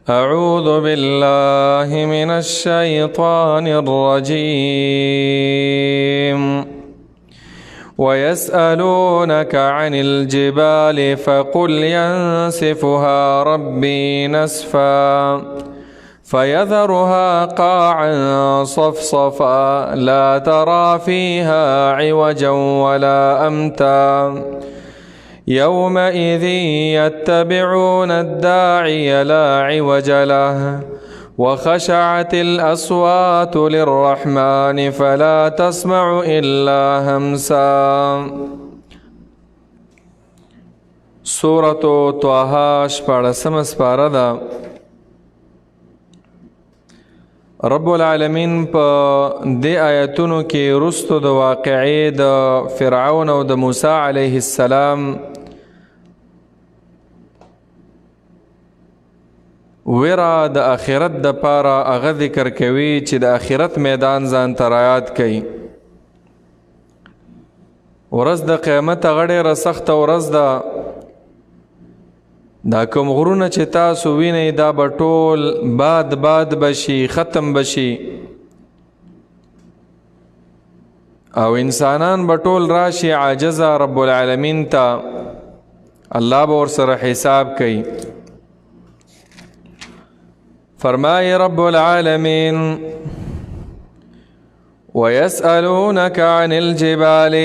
أعوذ بالله من الشيطان الرجيم ويسألونك عن الجبال فقل ينسفها ربي نسفا فيذرها قاعا صفصفا لا ترى فيها عوجا ولا أمتا يومئذ يتبعون الداعي لا عوج له وخشعت الأصوات للرحمن فلا تسمع إلا همسا. سورة طه شپاړسمه سپاره ده. رب العالمین په دې آیتونو کې رستو د واقعې د فرعون او د موسی علیه السلام ویرا د آخرت د پاره هغه ذکر کوي چې د آخرت میدان ځان ته رایاد کوي. ورځ د قیامت هغه ډېره سخته ورځ ده. دا کوم غرونه چې تاسو وینئ دا به ټول باد بشي، ختم بشي، او انسانان به ټول راشي عاجزه رب العالمین ته. الله به ورسره حساب کوي. فرمای رب العالمین ويسألونك عن الجبال،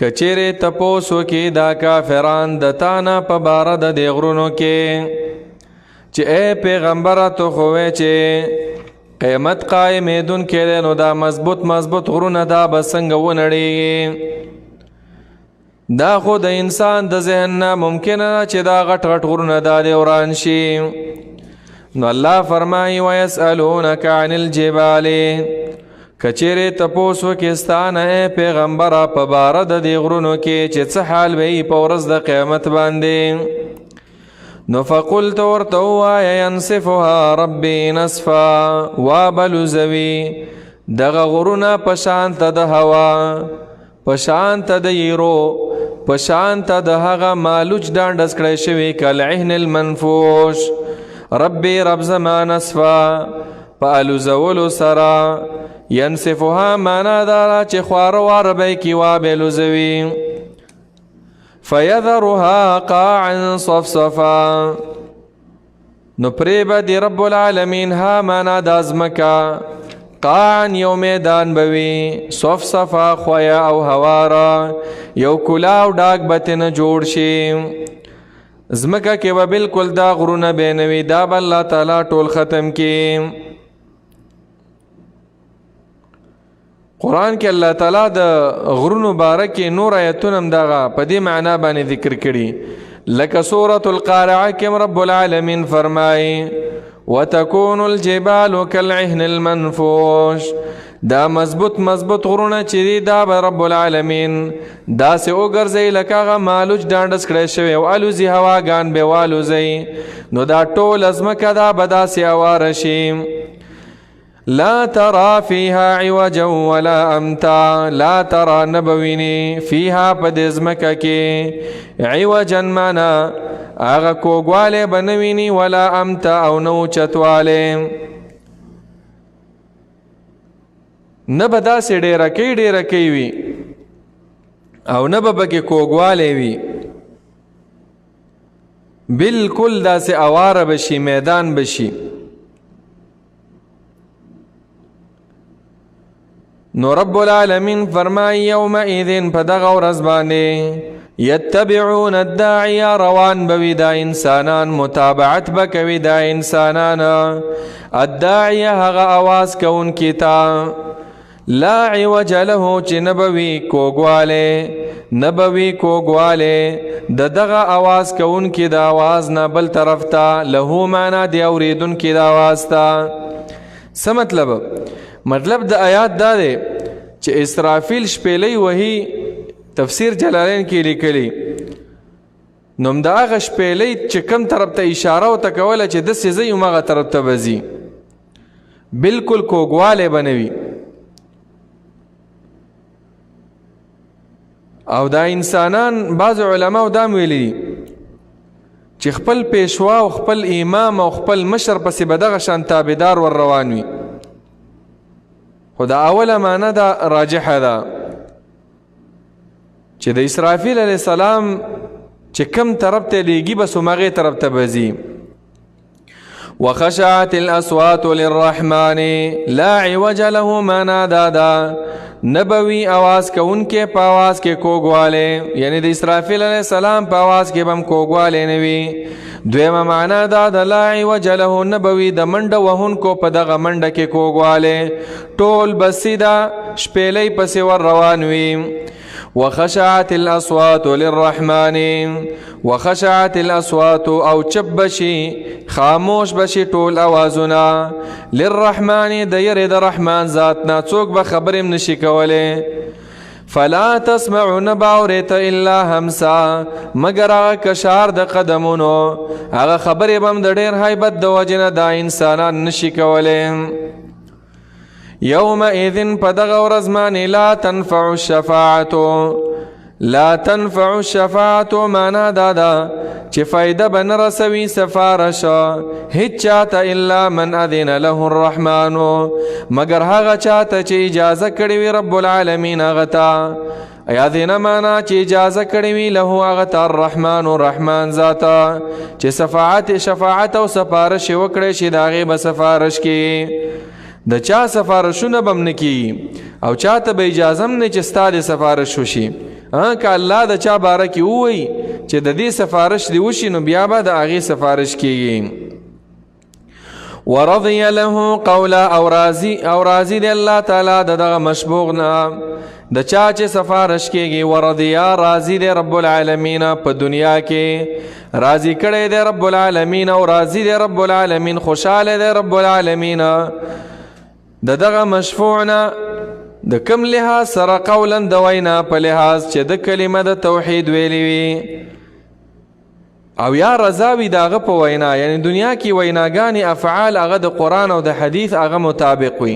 کچره تپوسو کې دا کافران د تانا په باره د دې غرونو کې چې اے پیغمبره تو خوې چې قیامت قائمېدون کې نو دا مضبوط غرونه دا به څنګه ونړېږي. دا خو د انسان د ذهن نه ممکنه چې دا غټ غرونه دا دې وران شي. نو الله فرمایي ويسألونك عن الجبال، کچره تپوسو کې ستانه پیغمبره په باره د دې غرونو کې چې څه حال به یې په ورځ د قیامت باندې. نو فقلت ورته ووایه ینسفها ربي نسفا، وابلوزوي دغه غرونه په شانته د هوا، په شانته د یرو، په شانته د هغه مالوچ ډانډس کړی شوي کالعهن المنفوش. ربي رب زما نسفا په الوزولو سره، ینسفها معنا دارا چې خواره واره به یې کې وابلوزوي. فیذرها قاعا صفصفا، نو پرې به د رب العالمین ها معنا د ازمکه، قاعا یو میدان به وي، صفصفا خویا او هواره، یو کلاو ډاک به ترنه جوړ شي. ځمکه کې به بالکل دا غرونه به نه وي، دا به الله تعالی ټول ختم کړي. قرآن کې الله تعالی د غرونو باره کې نور آیتونه هم دغه په دې معنا باندې ذکر کړي. لکه سورة القارعه کې رب العالمین فرمایي وتكون الجبال كالعهن المنفوش، دا مضبوط غرونه چې دي دا به رب العالمین داسې وګرځي لکه هغه مالوچ ډانډس کړی شوی او الوزي هواګان به والوزي. نو دا ټول ځمکه دا به داسې هواره شي. لا ترى فيها عوجا ولا امتا، لا ترى نبوینی فيها په دې ځمکه کې عوجا معنا هغه کوږوالی به نه ویني، ولا امتا او نه اوچتوالی. نه به داسې ډیرکۍ وي او نه به پکې کوږوالی وي، بالکل داسې اواره بشي، میدان بشي. نو رب العالمین فرمای یومئذ په دغه ورځ باندې یتبعون الداعی، روان بوي دا انسانان، متابعت بکوي دا انسانان الداعی هغه آواز کوونکي ته، لا عوج له چې نبوي کوږواله د دغه آواز کوونکي د آواز نه بل طرف ته، له معنا دی اوریدونکي د آواز ته. څه مطلب د آیات دا دی چې اسرافیل شپېلۍ وهي. تفسیر جلالین کې لیکلي نوم د هغه شپېلۍ چې کوم طرف ته اشاره ورته کوله چې داسې ځي هماغه طرف ته به ځي، بالکل کوږوالی به نه وي. او دا انسانان بعض علماء دا ویلي چې خپل پیشوا او خپل امام او خپل مشر پسې به دغه شان تابعدار ور روان وي. خو د اوله معنا دا راجحه ده چې د اسرافیل علیه السلام چې کم طرف ته لیږي بس همغې طرف ته به ځي. وخشعت الاصوات للرحمن لا عوج له معنا دا ده نبوي आवाज کوونکې په आवाज کې کوګواله، یعنی د اسرافیل علیه السلام په आवाज کې بم کوګواله نه وي. دویمه معنا دا د لا عوج له نبوي د منډه وهونکو په دغه منډه کې کوګواله ټول بسیدا شپېلې پسې ور روان وي. وخشعت الاصوات للرحمن وخشعت الاصوات او چپ بشي خاموش بشي ټول اوازونه للرحمن د ير د رحمان ذات نه څوک به خبرم نشي کوله. فلا تسمعون باورت الا همسا مگر هغه کشار د قدمونو هغه خبرې بم د ډېر هیبت د وجنه دا انسانان نشي کوله. یومئذ پدغه ورځ باندې لا تنفع الشفاعة معنا دا ده چې فایده به نه رسوي سفارش هیڅ چاته الا من اذن له الرحمن مگر هغه چاته چې اجازه کړې وي رب العالمین هغه ته. اذن معنا چې اجازه کړې وي له هغه ته الرحمن رحمان ذاته چې شفاعت او سفارش وکړي شي د هغې به سفارش کې د چا سفارشونه بم نه کی او چاته به اجازه هم نه چې ستا د سفارش وشي. که الله د چا باره کې ووایي چې د دې سفارش دی وشي نو بیا به د هغې سفارش کېږي. ورضی له قولا او راضي دی الله تعالی د دغه مشبوغ نه د چا چې سفارش کېږي. ورضیا راضي دی رب العالمین په دنیا کې راضي کړی دی رب العالمین او راضي دی رب العالمین خوشحاله دی رب العالمین د دغه مشفوع نه د کم لحاظ سره قولا د وینا په لحاظ چې د کلمه د توحید ویلی وي او یا رضا وي د هغه په وینا، یعنی دنیا کې ویناګانې افعال هغه د قرآن او د حدیث هغه مطابق وي.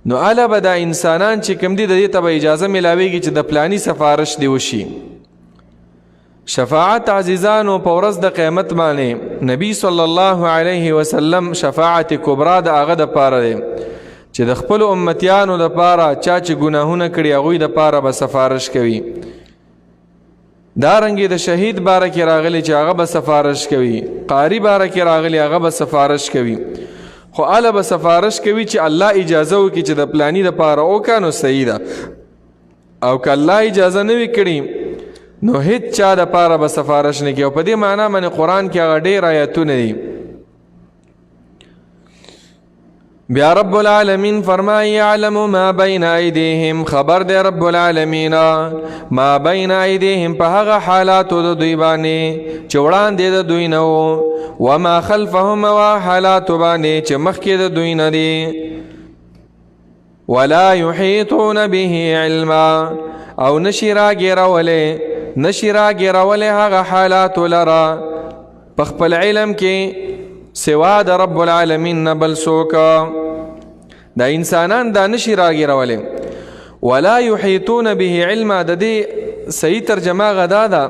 نو اله به دا انسانان چې کوم دي د دې ته به اجازه میلاویږي چې د پلانی سفارش دی وشي. شفاعت عزیزانو په ورځ د قیامت باندې نبی صلی الله علیه وسلم شفاعت کبرا د هغه د پاره دی چې د خپل امتیانو د پاره چا چې ګناهونه کړي هغوی د پاره به سفارش کوي. دارنګې د شهید باره کې راغلی چې هغه به سفارش کوي، قاری باره کې راغلی هغه به سفارش کوي. خو اله به سفارش کوي چې الله اجازه وکړي چې د پلانی د پاره وکړه نو صحیح ده، او که الله اجازه نه وي کړي نو هیڅ چا د پاره به سفارش نه کوي. او په دې معنا باندې قرآن کې هغه ډېر آیتونه دي. بیا رب العالمین فرمائی یعلم ما بین ایدیهم خبر دے رب العالمین ما بین ایدیهم په هغه حالاتو د دوی باندې چې وړاندې د دوی نه و ما خلفهم او حالاتو باندې چې مخکې د دوی نه دي. ولا یحیطون به علما او نشي راګیرولې هغه حالاتو لرا په خپل علم کې سوا د رب العالمین نه بل څوک دا انسانان دا نشي راګیرولې. ولا یحیطون به علما د دې صحیح ترجمه غدا ده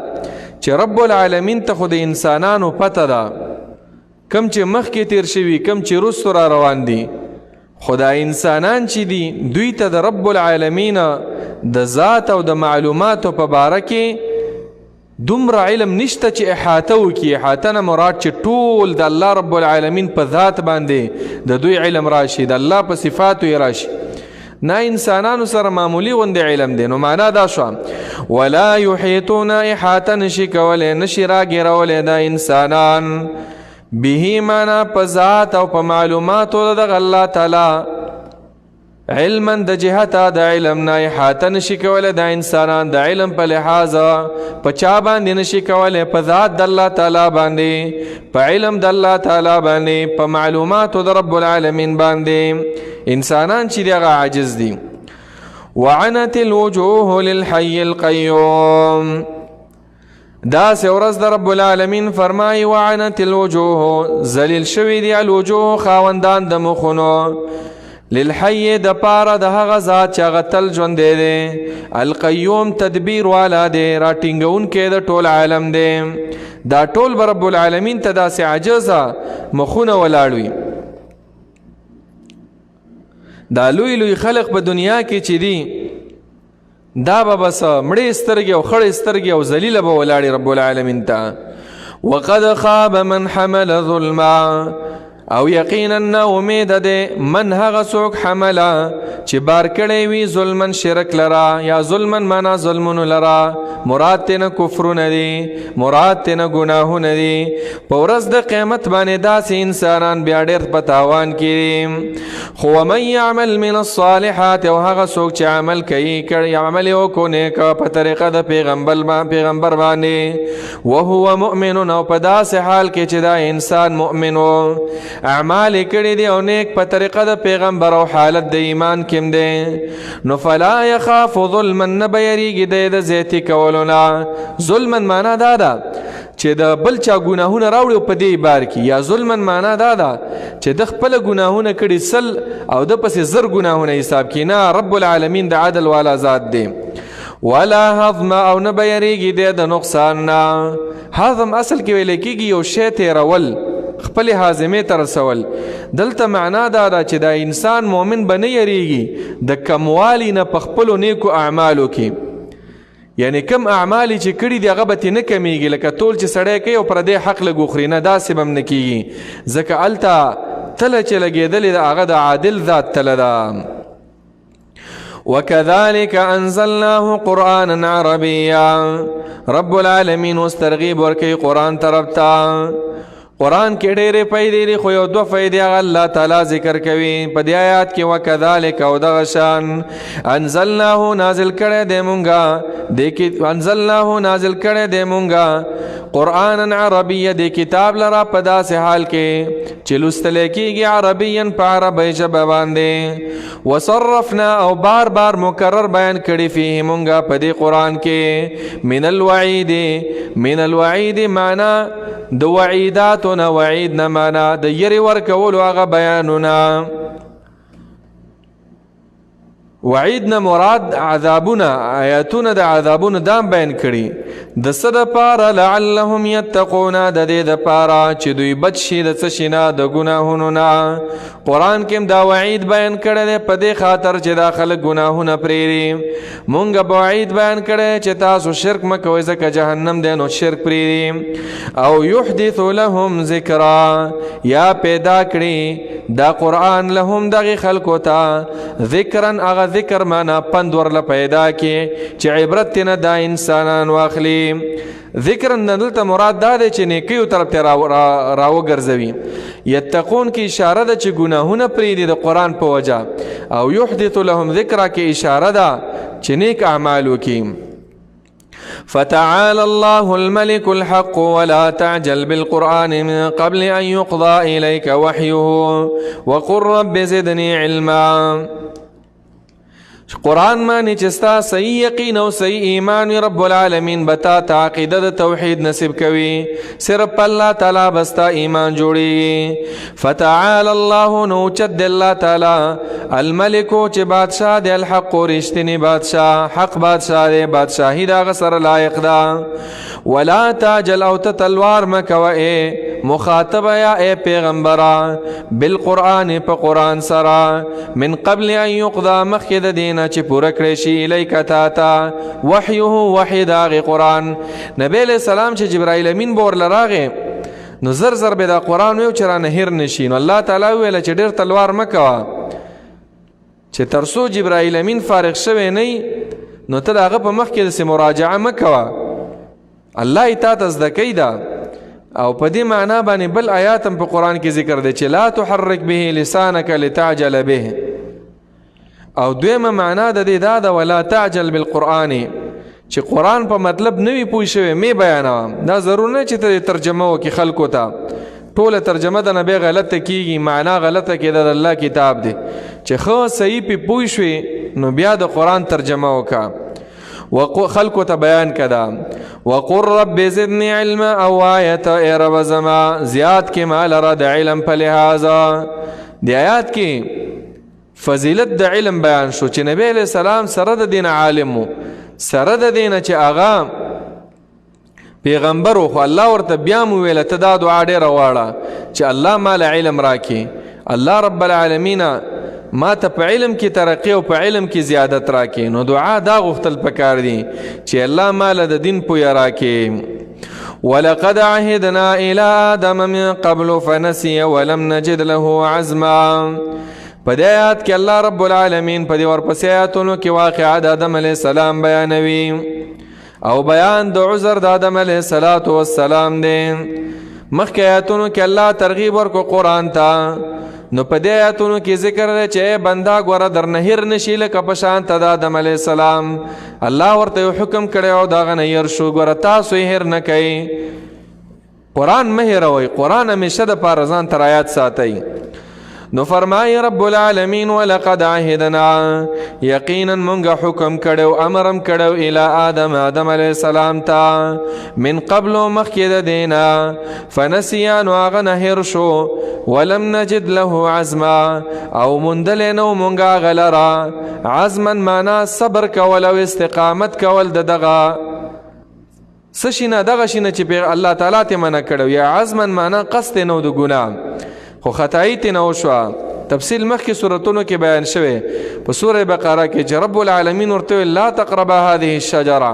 چې رب العالمین ته خو د انسانانو پته ده کم چې مخکې تیر شوي کم چې رستو را روان دي. خدا انسانان چې دي دوی ته د رب العالمین د ذات او د معلوماتو په باره کې دومره علم نشته چې احاطه وکړي. احاطه نه مراد چې ټول د الله رب العالمین په ذات باندې د دوی علم راشي، د الله په صفاتو یې راشي. نه انسانانو سره معمولی غوندې علم دی. نو معنا دا شو ولا یحیطون احاطه نشي کولی نشي راګیرولی دا انسانان به معنا په ذات او په معلوماتو د الله تعالی علما د جهته د علم نه احاطه نشي کولی دا انسانان د علم په لحاظ په چا باندې نشي کولی په ذات د الله تعالی باندې په علم د الله تعالی باندې په معلوماتو د رب العالمین باندې. انسانان چې دغه عاجز دي. وعنت الوجوه للحي القيوم دا سه ورځ د رب العالمین فرمایي وعنت الوجوه ذلیل شوي دي الوجوه خاوندان د مخونو للحی د پاره د هغه ذات چې هغه تل ژوندی دی، القیوم تدبیر والا دی، راټینګونکی د ټول عالم دی. دا ټول به رب العالمین ته داسې عجزه مخونه ولاړ وي. دا لوی لوی خلق په دنیا کې چې دي دا به بس مړې سترګې او خړې سترګې او ذلیله به ولاړې رب العالمین ته. وقد خاب من حمل ظلما، او یقینا نا امید ده من هغه څوک حمله چې بار کړی وي ظلمن شرک لرا، یا ظلمن معنا ظلمون لرا، مراد تینا کفرونه دي، مراد تینا گناهونه دي. په ورځ د قیامت باندې داسې انسانان بیا ډېر په تاوان کې دي. خو ومن یعمل من الصالحات، او هغه څوک چې عمل کوي عمل یې وکړو نیک په طریقه د پیغمبر باندې، وهو مؤمن، او په داسې حال کې چې دا انسان مؤمن و، اعمال کړي دي او نیک په طریقه د پیغمبر او حالت د ایمان کې دی، نو فلا يخاف ظلما، نه به یریږي دی د زیاتي کولو نه. ظلما معنا دا ده چې د بل چا ګناهونه راوړي په دې بار کې، یا ظلما معنا دا ده چې د خپل ګناهونه کړي سل او د پسې زر ګناهونه حساب کې. نه، رب العالمین د عدل والا ذات دی. ولا هضم، او نه به یریږي دی د نقصان نه. هضم اصل کې ویل کېږي یو شی تېرول، خپل حازمه ته رسول. دلته معنا دا ده چې دا انسان مؤمن به نه یریږي د کموالي نه په خپلو نیکو اعمالو کې، یعنی کم اعمالی چې کړي دي هغه به ترې نه کمیږي، لکه ټول چې سړی کوي او پردی حق لږ وخوري، نه داسې به هم نه کېږي، ځکه هلته تله چې لګېدلې ده هغه د عادل ذات تله ده. وكذلك انزلناه قرانا عربيا، رب العالمین اوس ترغیب ورکوي قرآن طرف ته. قرآن کې ډېرې فایدې دي، خو یو دوه فایدې هغه الله تعالی ذکر کوي په دې آیات کې. وکذلک، او دغه شان انزلناه نازل کړی دی مونږه، انزلناه نازل کړی دی مونږه قرآنا عربیه، د کتاب لرا په داسې حال کې چې لوستلی کېږي عربیا په عربۍ ژبه باندې. وصرفنا، او بار بار مکرر بیان کړي فيه مونږه په دې قرآن کې من الوعید معنا د وعیداتنا، وعید نه معنا د یری ورکولو هغه بیانونه. وعید نه مراد عذابونه، آیاتونه د عذابونه دام بیان کړي. د څه دپاره؟ لعلهم یتقون، د دې دپاره چې دوی بچ شي د څه شي نه؟ د ګناهونو نه. قرآن کې دا وعید بیان کړی دی په دې خاطر چې دا خلک ګناهونه پرېږدي. مونږ به وعید بیان کړی چې تاسو شرک مه کوئ ځکه جهنم دی، نو شرک پرېږدي. او یحدث لهم ذکرا، یا پیدا کړي دا قرآن لهم دغې خلکو ته ذکرن، هغه ذکر معنا پند ورله پیدا کړي چې عبرت ترنه دا انسانان واخلي. ذکر دلته مراد دا دی چې نیکیو طرف ته راوګرځوي. یتقون کې اشاره ده چې ګناهونه پرېږدي د قرآن په وجه، او یحدث لهم ذکرا کې اشاره ده چې نیک اعمال وکړي. فتعالى الله الملك الحق ولا تعجل بالقرآن من قبل أن يقضى إليك وحيه وقل رب زدني علما. قرآن مانی چستا صحیح یقین او صحیح ایمان وی رب العالمین بتا تا عقیده د توحید نصیب کوي، صرف الله تعالی بستا ایمان جوړي. فتعال الله، نو چد الله تعالی الملک چې بادشاہ دی، الحق رښتینی بادشاہ، حق بادشاہ دی، بادشاہی دا غسر لایق ده. ولا تعجل، او تلوار مکوه اے مخاطب یا اے پیغمبرا بالقرآن په قرآن سرا من قبل ان يقضى مخید دینا چې پورا کړی شي الیک تا تا وحیه وحی داغ قرآن. نبی علیہ السلام چې جبرائیل امین بور لراغه نو زر زر به دا قرآن ویو چې را نهیر نشي، نو الله تعالی ویل چې ډیر تلوار مکوه چې ترسو جبرائیل امین فارغ شوی نه نو ته هغه په مخ کې د مراجعه مکوه، الله تا تزدکی دا. او په دې معنا باندې بل آیات هم په قرآن کې ذکر دی چې لا تحرک به لسانک لتعجل به. او دویمه معنا د دې دا ده ولا تعجل بالقرآن، چې قرآن په مطلب نوی پوه شوی می بیانوم. دا ضرور نه چې ته ترجمه وکړي خلکو ته، ټوله ترجمه د نبی غلطه کیږي، معنا غلطه کېده، د الله کتاب دی. چې خو صحیح پې پوه شوي نو بیا د قرآن ترجمه وکړه، خلکو ته بیان کدا. وقل رب زدنی علما، او آیت اے رب زما زیاد کې مال را د علم په لحاظه. دی آیات کې فضیلت د علم بیان شو چې نبی علیہ السلام سره د دین عالم وو، سره د دین چې هغه پیغمبر خو الله ورته بیا مو ویل ته دا دعا ډېره غواړه چې الله مال علم راکړي، الله رب العالمین ما ته په علم کې ترقی او په علم کې زیادت راکړي. نو دعا دا غوښتل پکار دي چې الله مال د دین پویا راکړي. ولقد عهدنا الى آدم من قبل فنسي ولم نجد له عزما. په دې آیات کې الله رب العالمین په دې ورپسې آیاتونو کې واقعه د آدم علیه السلام بیانوي او بیان د عذر د آدم علیه السلام دی. مخکې آیاتونو کې الله ترغیب ورکو قرآن ته، نو په دې آیاتونو کې ذکر دی چې بنده ګوره درنه هیر نشي لکه په شان ته د آدم علیه السلام. الله ورته یو حکم کړی او د هغه نه هیر شو. ګوره تاسو یې هیر نه کوئ، قرآن مه هیروئ، قرآن همیشه دپاره ځان ته رعایت ساتئ. نو فرمای رب العالمین ولقد عهدنا، یقینا مونږه حکم کړو امرم کړو الی آدم علیه السلام ته من قبل مخکې د دینا فنسیا نو هغه نه هیر شو ولم نجد له عزما او موندلی نو مونږ هغه لره عزما معنا صبر کول او استقامت کول د دغه څه شي نه دغه شي نه چې الله تعالی ته منع کړو، یا عزما معنا قصد نو د ګناه خو خطایی تی نو شو. تفصیل مخکې سورتونو کې بیان شوی په سوره بقره کې چې رب العالمین ورته لا تقربا هذه الشجره،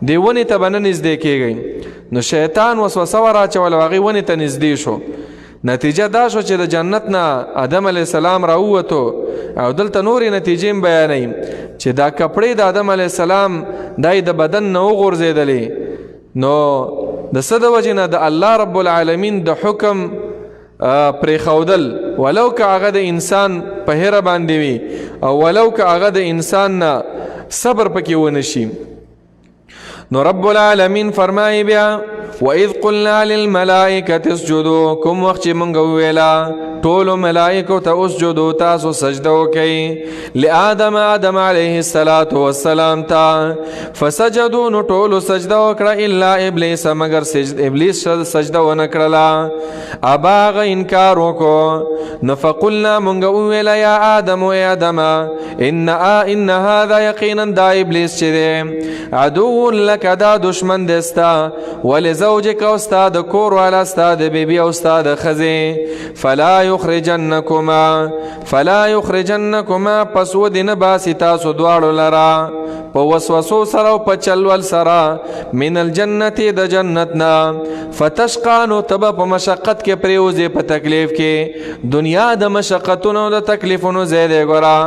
دی ونې ته به نه نږدې کېږئ. نو شیطان وسوسه وراچول او هغې ونې ته نږدې شو. نتیجه دا شو چې د جنت نه آدم علیه السلام راووتو او دلته نورې نتیجې هم بیانوي چې دا کپړې د آدم علیه السلام دای د بدن نه وغورځېدلې. نو د څه د وجې نه د الله رب العالمین د حکم پریخودل، ولو که هغه د انسان په هیره باندې وي او ولو که هغه د انسان نه صبر پکې ونشي. نو رب العالمین فرمایي بیا وَإِذْ قُلْنَا لِلْمَلَائِكَةِ اسْجُدُوا، کوم وخت چې مونږ وویلا ټولو ملائکو ته اسجدوا تاسو سجده وکئ لآدم آدم علیه السلام ته فسجدوا نو ټولو سجده وکړه الا ابلیس مگر ابلیس سجده ونه کړله، ابا هغه انکار وکړو. نو فقلنا مونږ وویله یا آدم ای آدم ان هذا یقینا دا ابلیس چې دی عدو لک دا دشمن دی ستا ولزوجک او ستا د کور والا ستا د بیبي او ستا د ښځې فلا یخرجنکما پس ودې نه باسي تاسو دواړو لره په وسوسو سره او په چلول سره من الجنت د جنت نه فتشقا نو تبه په مشقت کې پریوزي په تکلیف کې. دنیا د مشقتونو د تکلیفونو زیاده ګوره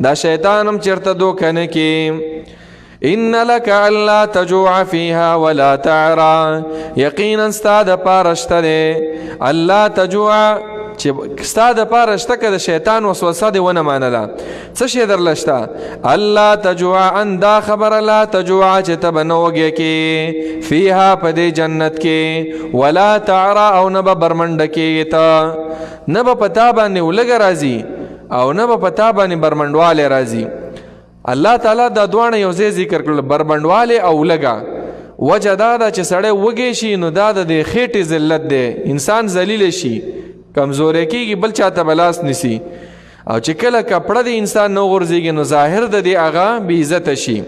دا شیطان هم چیرته دوکه نه کی. ان لك الا تجوع فيها ولا تعرى، یقینا ستا د پارشته دی الله تجوع چې ستا د پارشته که د شیطان وسوسه دی ونه منله څه شی درلشته الله تجوع ان دا خبره لا تجوع چې ته به نه وږې کې فیها په دې جنت کې ولا تعرى او نه به برمنډه کېږي ته نه به په تا باندې ولږه راځي او نه به په تا باندې برمنډوالی راځي. الله تعالی دا دواړه یو ځای ذکر کړل بربندواله او لګا. وجه دا ده چې سړی وږی شي نو دا د خېټې ذلت دی، انسان ذلیل شي کمزورې کېږي بل چاته بلاس نسی، او چې کله کپړه د انسان نو غورځېږي نو ظاهر د دې هغه بې عزته شي.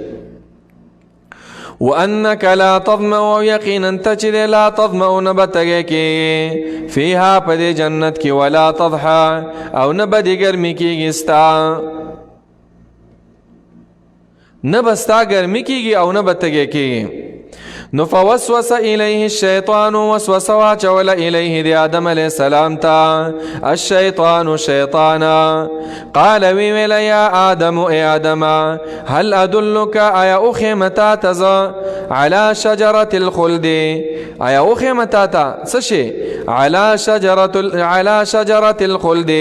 وانك لا تظمأ او یقینا ته چې لا تظمأ نه به تږی کېږي فیها په دې جنت کې ولا تضحى او نه به دې ګرمي کېږي ستا نه بستا ګرمي کېږي او نه به تږی کېږي. نو فوسوس الیه الشیطان وسوسه واچوله الیه د آدم علیه السلام ته الشیطان شیطانا قال وی ویله یا آدم ای آدم هل ادلک آیا اوښیم تا ته زه علی شجرة الخلد آیا اوښیم تا ته څه شی علی شجرة الخلد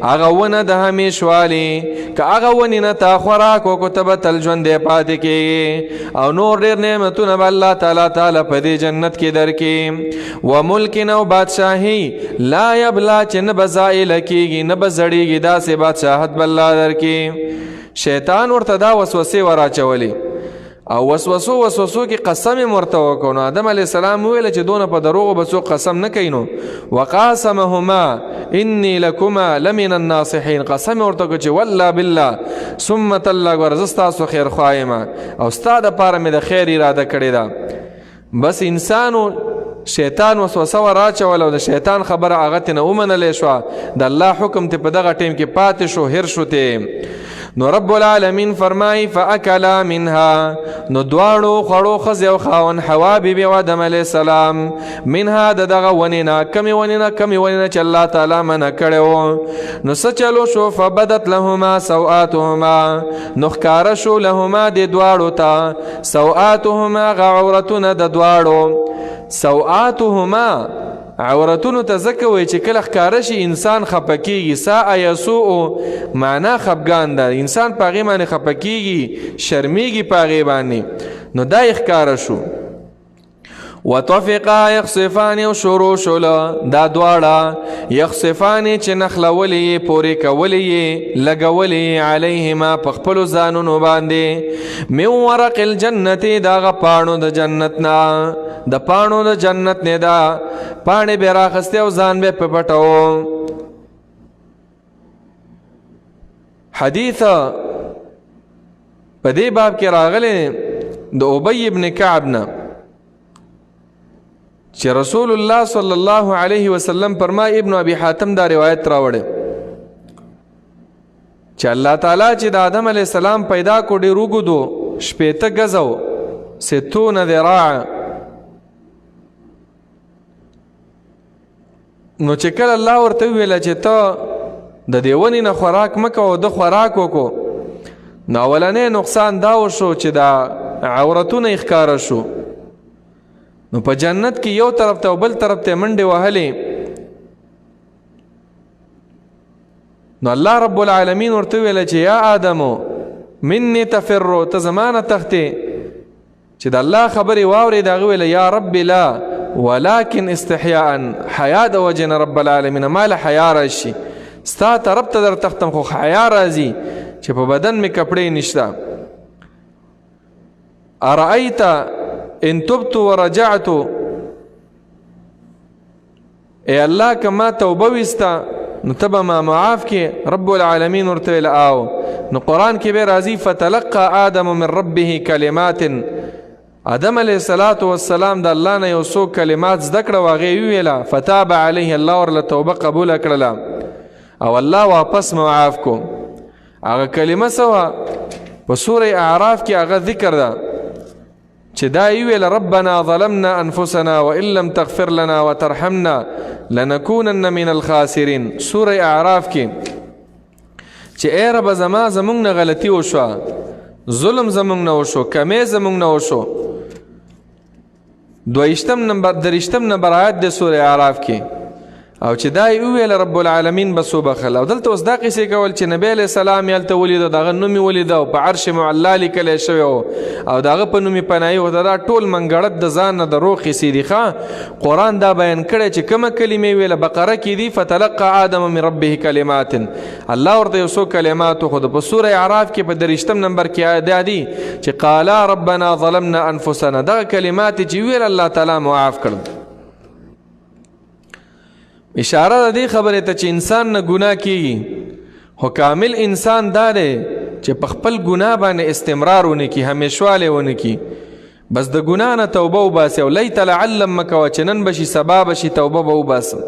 هغه ونه د همیشوالي که هغه ونې نه تا خوراک وکړو ته به تل ژوندی پاتې کېږي او نور ډېر نعمتونه به الله تعالی په دې جنت کې درکې و ملک او بادشاهي لا یبلا چې نه به زائله کېږي نه به زړېږي داسې بادشاهت به الله درکې. شیطان ورته دا وسوسې وراچولې او وسوسو کې قسم ورته وکړو. نو آدم علیه السلام ویل چې دونه په دروغو به څوک قسم نه کوي. نو وقاسمهما انی لکما لمن الناصحین، قسم ورته وکړو چې والله بالله ثم تالله ګوره زه ستاسو خیر خوا یم او ستا دپاره مې د خیر اراده کړې ده. بس انسانو شیطان وسوسه ور اچوله او د شیطان خبره هغه ترې نه ومنلی شوه، د الله حکم ته په دغه ټیم کې پاتې شو، هیر شو ته. نو رب العالمین فرمایي فاکلا منها، نو دواړو خوړو ښځې او خاوند حوا بیبي او آدم علیه السلام منها د دغه ونې نه، کمې ونې نه چې الله تعالی منع کړی و. نو څه چلو شو فبدت لهما سوآتهما، نو ښکاره شو لهما د دواړو ته سوآتهما هغه عورتونه د دواړو. سوآتهما عورتونو ته ځکه وایي چې کله ښکاره شي انسان خفه کېږي. ساء یسوء معنا خفګان ده، انسان په هغې باندې خفه کېږي، شرمېږي په هغې باندې. نو دا یې ښکاره شو. وطفقا یخصفان، او شروع شوله دا دواړه یخصفان چې نښلولې یې، پورې کولې یې، لګولې یې علیهما په خپلو ځانونو باندې من ورق الجنت، د هغه پاڼو د جنت نه، د پاڼو د جنت نه دا پاڼې به راخستې او ځان به په پټو. حدیث په دې باب کې راغلی د ابی ابن کعب نه چې رسول الله صلی الله علیه وسلم فرمای، ابن ابي حاتم دا روایت راوړی چې الله تعالی چې د آدم علیه السلام پیدا کو ډېر اوږد 80 ګزه 60 ذراع. نو چې کله الله ورته وویله چې ته د دې ونې نه خوراک مه کوه، د خوراک وکړو، نو اولنی نقصان دا وشو چې دا عورتونه یې ښکاره شو. نو په جنت کې یو طرف ته او بل طرف ته منډې وهلې. نو الله رب العالمین ورته وویله چې یا آدمو مني تفرو، ته زمانه تختې. چې د الله خبرې واورې د هغه ویله یا رب لا ولكن استحیاء، حیا د وجې نه رب العالمین ما له حیا راشي، ستا طرف ته در تختم خو حیا راځي چې په بدن مې کپړې نشته. ارأیت ان تبت ورجعت، ای الله کما توبه وستا نو تبه ما معاف کې. رب العالمین ورته ویل آو. نو قرآن کې به راځي فتلقى آدم من ربه کلمات، آدم علیه السلام د الله نه یو څو کلمات زده کړه، هغې وویله فتاب علیه، الله ورله توبه قبوله کړله او الله واپس معاف کو. هغه کلمه څه وه؟ په سوره اعراف کې هغه ذکر ده چې دا ویل ربنا ظلمنا انفسنا وان لم تغفر لنا وترحمنا لنكونن من الخاسرین. سوره اعراف کې چې ای رب زمونږ نه غلطي وشوه، ظلم زمونږ نه وشو، کمی زمونږ نه وشو. 23 نمبر آیت د سوره اعراف کې او چې دا یې وویل رب العالمین بس وبخل. او دلته اوس دا قصې کول چې نبی علیه السلام یې هلته ولیده، د هغه نوم یې ولیده او په عرش معلی لیکلی شوی و او د هغه په نوم یې پناهي وته. دا ټول منګړت د ځان نه د روغ قصې دي. قرآن دا بیان کړی چې کومه کلمې ویله. بقره کې دي فتلقى آدم من ربه کلمات، الله ورته یو څو کلمات وښود. په سوره اعراف کې په 23 نمبر کې دا دي چې قالا ربنا ظلمنا انفسنا، دغه کلمات چې ویل الله تعالی معاف کړل. اشاره د دې خبرې ته چې انسان نه ګناه کیږي، خو کامل انسان دا دی چې په خپل ګناه باندې استمرار ونه کي، همیشوالی ونه کي. بس د ګناه نه توبه وباسي او لیت لعلم مه کوه چې نن بشي سبا بشي، توبه به وباسم.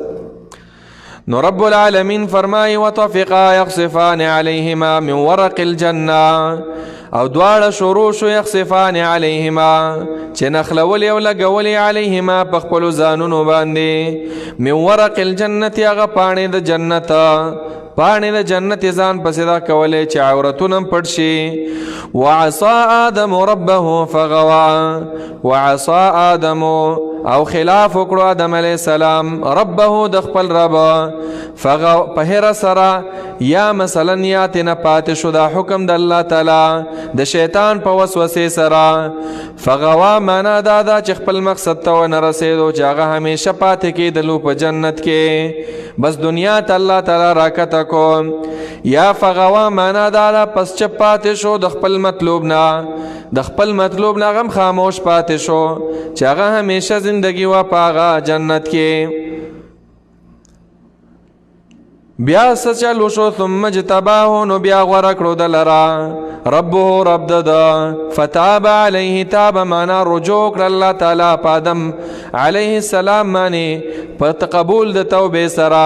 نو رب العالمین فرمایي وطفقا یخصفان علیهما من ورق الجنه، او دواړه شروع شو یخصفان علیهما چې نخلولې او لګولې علیهما په خپلو ځانونو باندې من ورق الجنت، هغه پاڼې د جنت. پاڼې د جنت ځان پسې دا کولې چې عورتونه پټ شي. وعصا آدم ربه فغوا، وعصا آدم او خلاف وکړو آدم علیه السلام ربه د خپل رب په هر سره یا مثلا یات نه پاتې شو دا حکم د الله تعالی د شیطان په وسوسه سره فغوا معنا دا چې خپل مقصد ته ونه رسېدو چې هغه همیشه پاتې کېدلو په جنت کې بس دنیا ته الله تعالی راکته کو یا فغوا معنا دا پس چې پاتې شو د خپل مطلوب نه غم خاموش پاتې شو چې هغه همیشه زندگی و پاغه جنت کې بیا سچلو شو ثم اجتباه نو بیا غوره کړو دلرا ربه رب ددا فتاب علیه تاب معنا رجوع کړ الله تعالی په آدم علیه السلام معنی په قبول د توبه سره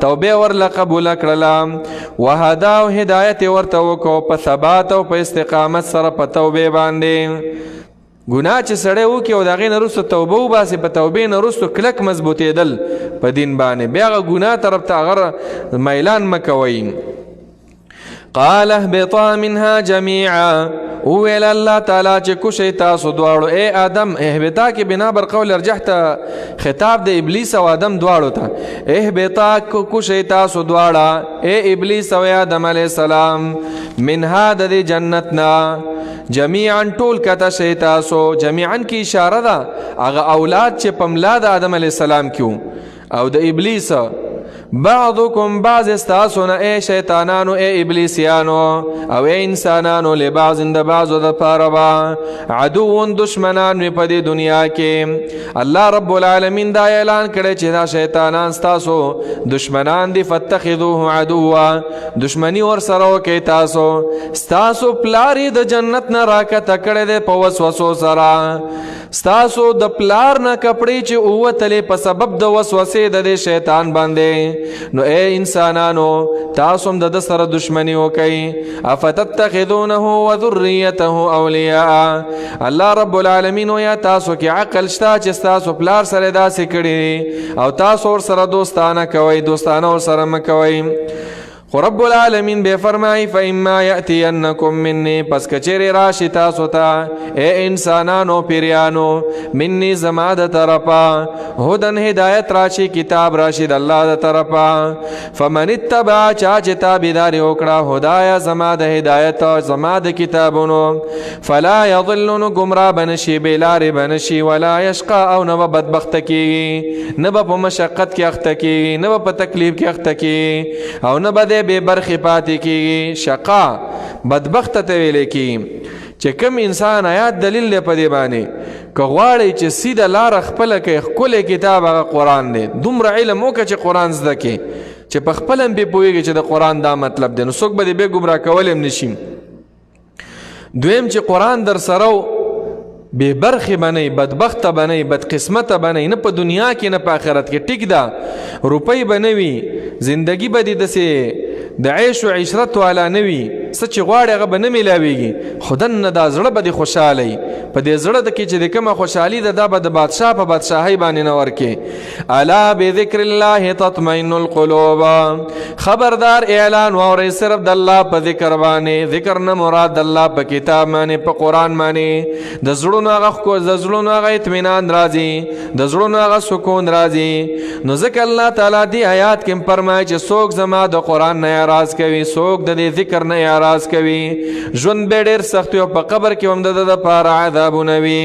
توبه ورله قبول کړله وهدا او هدایت ورته وکړو په ثبات او په استقامت سره په توبه باندې ګناه چې سړی وکړي او د هغې نه وروسته توبه وباسي په توبې نه وروسته کلک مضبوطېدل په دین باندې بیا هغه ګناه طرف ته هغه میلان مه کوئ قال اهبطا منها جميعا وویل الله تعالی چې کوشئ تاسو دواړو ای آدم اهبطا کې بنا بر قول ارجح ته خطاب د ابلیس او آدم دواړو ته اهبطا کوشئ تاسو دواړه ای ابلیس او آدم علیه السلام منها د دې جنتنا جميعا ټول کته شئ تاسو جميعا کې اشاره ده هغه اولاد چې پملا د آدم علیه السلام کیو او د ابلیس بعضکم بعض استاسونا ای شیطانانو ای ابلیسیانو او ای انسانانو لبعض د بعضو د پاربا عدوون دشمنان وی په دې دنیا کې الله رب العالمین دا اعلان کړی چې دا شیطانان ستاسو دشمنان دي فتخذوه عدوا دشمنی ور سره وکي ستاسو پلاری د جنت نه راکته کړی دی په وسوسو سره ستاسو د پلار نه کپړې چې اوتلې په سبب د وسوسې د شیطان باندې نو اے انسانانو تاسو هم د سره دشمنی وکئ افتتخذونه وذریته اولیاء الله رب العالمین یا تاسو کې عقل شته چې تاسو پلار سره داسې کړی او تاسو ور سره دوستانه کوئ دوستانه ور سره مکوئ خو رب العالمین بے فرمائی فإما یأتینکم منی پس کچری راشی تاسو تا اے انسانانو پیریانو منی زما د طرفا هدن ہدایت راشی کتاب راشی د الله د طرفا فمن اتبع چاچ تابیداری وکړه هدایا زما د هدایت زما د کتابونو فلا یضلن گمراه بنشی بیلار بنشی ولا یشقا او نو بدبخت کیږي نه په مشقت کې اخته کیږي نه په تکلیف کې اخته کیږي او نه بده بے برخی پاتی کی شقا بدبخت ته ویل کی چې کوم انسان آیات دلیل له پدې باندې کغواړي چې سیده لار خپل کې خپل کتاب هغه قران دی دومره علم وکړي چې قران زده کې چې په خپل هم به پوهیږي چې د قران دا مطلب دی نو څوک به به ګمرا کولم نشي دویم چې قران در سره بے برخی بنی بدبخت بنی بدقسمت بنی نه په دنیا کې نه په آخرت کې ټیک ده روپۍ بنوي زندگی به دې دسه د عيش او عشرت والا نوي سچ غواړي هغه به نه ملاويږي خدن دا زړه به خوشالي په دې زړه د کې چې د کومه خوشحالي ده دا به د بادشاه په بادشاهي باندې نه ورکه الا بذکر الله تطمئن القلوب خبردار اعلان ووري صرف د الله په ذکر باندې ذکر نه مراد الله په کتاب باندې په قران باندې د زړونو هغه کو د زړونو هغه اطمینان راځي د زړونو هغه سکون راځي نو ذکر الله تعالی دی آیات کې فرمایي چې څوک زما د قران نه اعتراض کوي څوک د ذکر نه اعتراض کوي ژوند به ډېر سخت او په قبر کې هم د لپاره عذابونه وي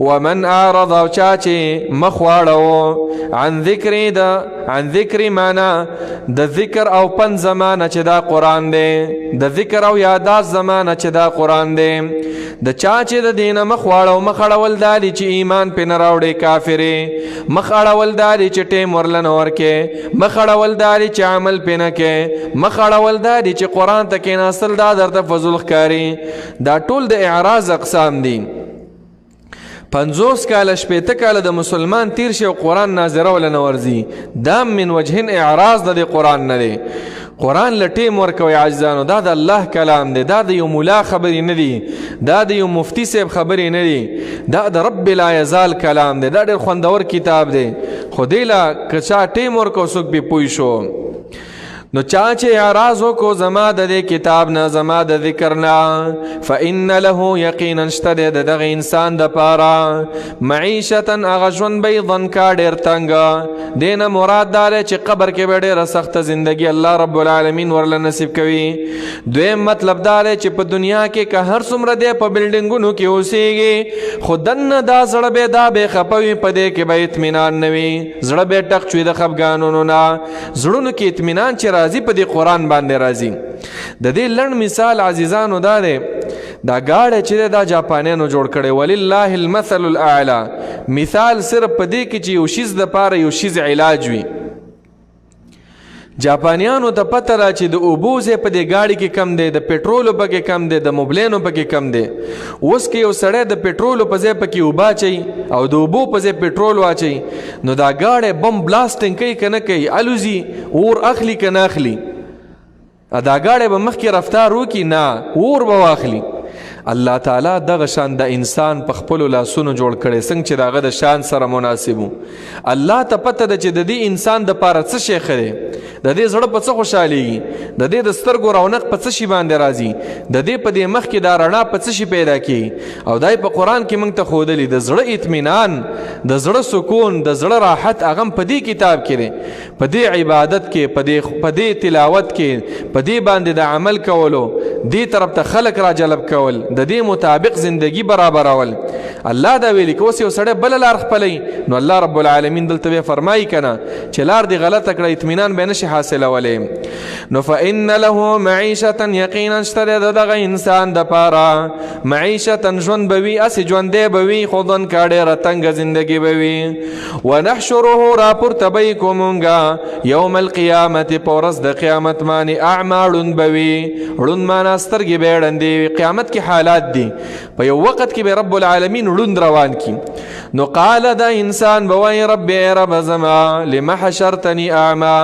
ومن اعرض او چا چې مخ واړو عن ذکر معنا د ذکر او پن زمانه چې دا قران دی د ذکر او یاداش زمانه چې دا قران دی د چا چې د دینه مخ واړو مخ اړول دالي چې ایمان په نه راوړي کافرې مخ اړول دالي چې ټیم ورلن ورکه مخ اړول دالي چې عمل په نه کې مخ اړول دالي چې قران ته کې ناصل دا درته فضل ښکاری دا ټول د اعراض اقسام دي 50 کال شپېته کال د مسلمان تیر شي او قران ناظره ول نه ورزي دا من وجهن اعراض د قران نه دی قران لټې مور کوي عاجزانو دا د الله کلام دی دا د یو مولا خبرې نه دی دا د یو مفتی صاحب خبرې نه دی دا د رب لا یزال کلام دی دا ډېر خوندور کتاب دی خو دی لا کچا ټې مور کو څوک به پوي شو نو چا چې اعراض وکړو زما د دې کتاب نه زما د ذکر نه فإن له یقینا شته د دغه انسان د پاره معیشتا هغه ژوند به ضنکا ډېر تنګ دینه مراد دا چې قبر کې به ډېره سخته زندگی الله رب العالمین ورله نصیب کوي. دویم مطلب دا چې په دنیا کې که هر څومره دی په بلډینګونو کې اوسېږي خو دننه دا زړه به دا بې خفه وي په دې کې به اطمینان نه وي زړه به ټق شوي د خفګانونو نه زړونو کې اطمینان چې راځي په دې قرآن باندې راځي. د دې لنډ مثال عزیزانو دا دی دا گاډی چې دا جاپانیانو جوړ کړی ولله المثل الاعلى مثال صرف په دې کې چې یو شیز د پاره یو شیز علاج وي. جاپانیانو ته پته را چې د اوبو ځای په دې گاډي کې کم دی د پټرولو پکې کم دی د موبلینو پکې کم دی. اوس کې یو سړی د پټرولو په ځای پکې اوبه اچوي او د اوبو په ځای پټرول واچوي نو دا گاډی بم بلاسټنګ کوي که نه کوي الوزي اور اخلي که نه اخلي دا گاډی به مخکې رفتار وکړي نه اور به واخلي. الله تعالی دغه شان د انسان په خپلو لاسونو جوړ کړی څنګه چې د هغه د شان سره مناسب و. الله ته پته ده چې د دې انسان دپاره څه شی ښه دی د دې زړه په څه خوشحالېږي د دې د سترګو رونق په څه شي باندې راځي د دې په دې مخ کې دا رڼا په څه شي پیدا کېږي او دا په قرآن کې موږ ته ښودلي د زړه اطمینان د زړه سکون د زړه راحت هغه هم په دې کتاب کې دی په دې عبادت کې په دې تلاوت کې په دې باندې د عمل کولو دې طرف ته خلق را جلب کول د دې مطابق زندگی برابرول. الله دا ویلي که اوس یو سړی بله لار خپلی نو الله رب العالمین دلته بیا فرمایي که نه چې لار دې غلطه کړه اطمینان به نشي حاصلولی. نو فإن له معیشتا یقینا شته د دغه انسان دپاره معیشتا ژوند به وي هسې ژوندی به وي خو ډېره ډېره تنګه زندګي به وي. ونحشره راپورته به یې کړو مونږه یوم القیامت په ورځ د قیامت باندې اعما ړوند به وي ړوند معنا سترګې به یې ړندې وي قیامت کې حالات دي په یو وخت کې به رب العالمین ړوند روان کی. نو قال دا انسان به وایي رب ای رب زما لم حشرتنی اعما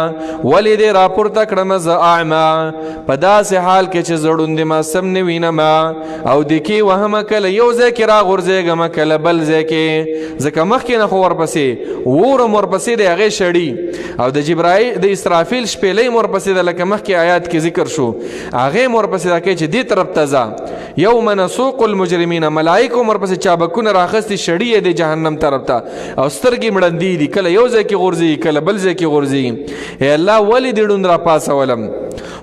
ولې دې راپورته کړم زه اعما په داسې حال کې چې زه ړوند یم سم نه وینم او د کې وهمه کله یو ځای کې راغورځېږم کله بل ځای کې ځکه مخکې نه خو ورپسې ورم ورپسې د هغې شړي او د اسرافیل شپېلۍ م ورپسې ده لکه مخکې آیات کې ذکر شو هغې م ورپسې دا کوي چې دې طرف ته ځه یوم نسوق المجرمین ملائکو م ورپسې چابکونه راخستې شړي یې د جهنم طرف ته او سترګې مړندې دي کله یو ځای کې غورځېږي کله بل ځای کې غورځېږي. ای الله ولې دې ړوند راپاڅولم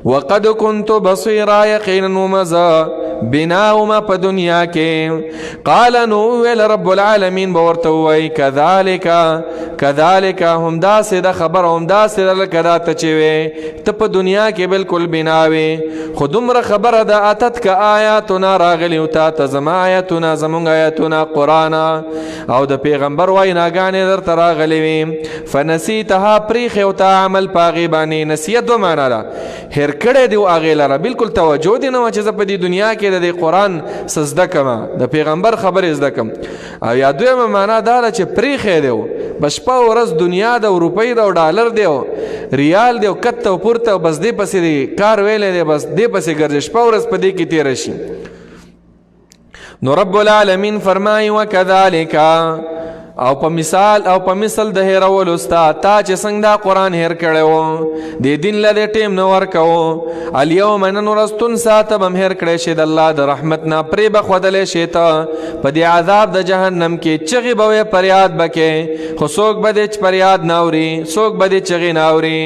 وقد كنت بصيرا یقینا ومزه بناوما په دنیا کې. قال نو ویل رب العالمین به ورته ووایي کذالک همداسې د خبره همداسې ده لکه دا ته چې وې ته په دنیا کې بلکل بنا وې خو دومره خبره ده اتتک آیاتنا راغلي و تا ته زما آیاتونه زمونږ آیاتونه قرآن او د پیغمبر ویناګانې درته راغلي وې فنسیتها پریښې او تا عمل په هغې باندې نصیحت دوه معنا ده هېر کړی دی و هغې لره بلکل توجه دې نه وه چې زه په دې دنیا کې د قرآن څه زده کړم د پیغمبر خبرې زده کړم او یا دویمه معنا دا ده چې پریښی دی په شپه ورځ دنیا ده او روپۍ ده او ډالر دی او ریال دی او کته او پورته بس دې پسې دی کار ویلی دی بس دې پسې ګرځي شپه ورځ په دې کې تېره شي. نو رب العالمین فرمایي وکذالک او په مثال د هیرولو ستا تا چې څنګه دا قرآن هیر کړی و دې دین له دې ټیم نه ورکوو الیوم نن ورځ تنسا ته به م هیر کړی شي د الله د رحمت نه پرې به ښودلی شي ته په دې عذاب د جهنم کې چغې به وې فریاد به کې خو څوک به دې فریاد نه اوري څوک به دې چغې نه اوري.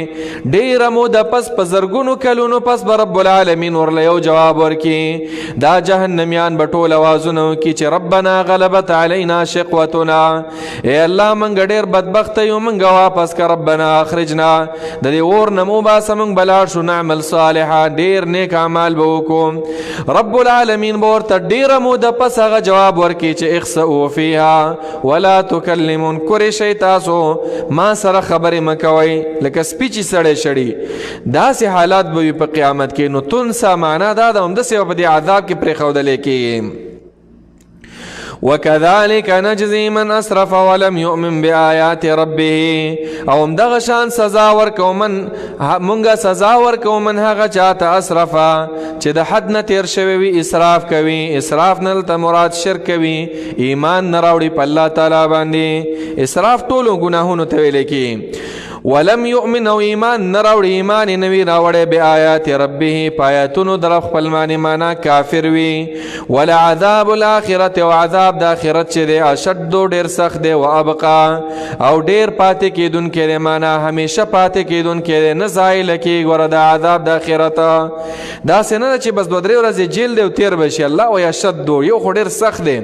ډېره موده پس په زرګونو کلونو پس به رب العالمین ورله یو جواب ورکړي دا جهنمیان به ټول اوازونه وکړي چې ربنا غلبت علینا شقوتنا اے الله منګ ډېر بدبخته یو منګ واپس که ربنا اخرجنا د دې اور نه مو باسه موږ به لاړ شو نعمل صالحا ډېر نیک اعمال به وکړو. رب العالمین به ورته ډېره موده پس هغه جواب ورکړي چې اخسئوا فیها ولا تکلمون کورې شئ تاسو ما سره خبرې مه کوئ لکه سپي چې سړی شړي داسې حالات به وي په قیامت کې. نو تنسا معنا دا ده همداسې به په دې عذاب کې پرېښودلی کېږي. وكذلك نجزي من اسرف ولم يؤمن بآيات ربه او همدغه شان سزا ورکو مونږه سزا ورکو من هغه چاته اسرفا چې د حد نه تیر شوی وي اسراف کوي اسراف نه دلته مراد شرک کوي ایمان نه راوړي په الله تعالی باندې اسراف ټولو ګناهونو ته ویل کېږي. ولم یؤمن او ایمان نه راوړي ایمان یې نه وي راوړی بآیات ربه په آیاتونو د رب خپل باندې معنا کافر وي. ولعذاب الآخرة او عذاب د آخرت چې دی اشد ډېر سخت دی و ابقا او ډېر پاتې کېدونکی دی معنا همیشه پاتې کېدونکی دی نه زایله کېږي. ګوره د عذاب د آخرت داسې نه ده چې بس 2-3 ورځې جیل دی او تېر به شي. الله وایي اشد یو خو ډېر سخت دی.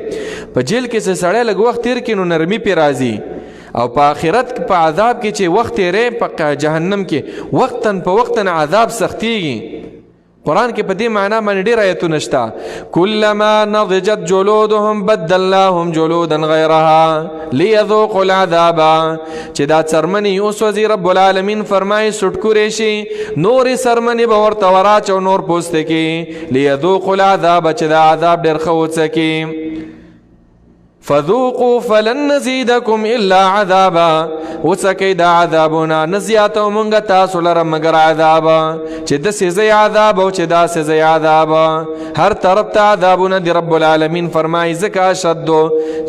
په جیل کې چې سړی لږ وخت تېر کړي نو نرمي پرې راځي او په آخرت په عذاب کې چې وخت تېری په جهنم کې وقتاً په وقتاً عذاب سختیږي. قرآن کې په دې معنا باندې ډېر آیتونه شته. کلما نضجت جلودهم بدلناهم جلودا غیرها لیذوقوا العذاب چې دا څرمنې وسوځي رب العالمین فرمایي سټکورې شي نورې څرمنې به ورته وراچو نور پوستکي لیذوقوا العذاب چې دا عذاب ډېر ښه وڅکي. فذوقوا فلن نزيدكم الا عذابا وڅکئ دا عذابونه نه زیاتو مونږ تاسو لره مګر عذاب چې داسې ځای عذاب او چې داسې ځای عذاب هر طرف ته عذابونه دی. رب العالمین فرمایي ځکه اشد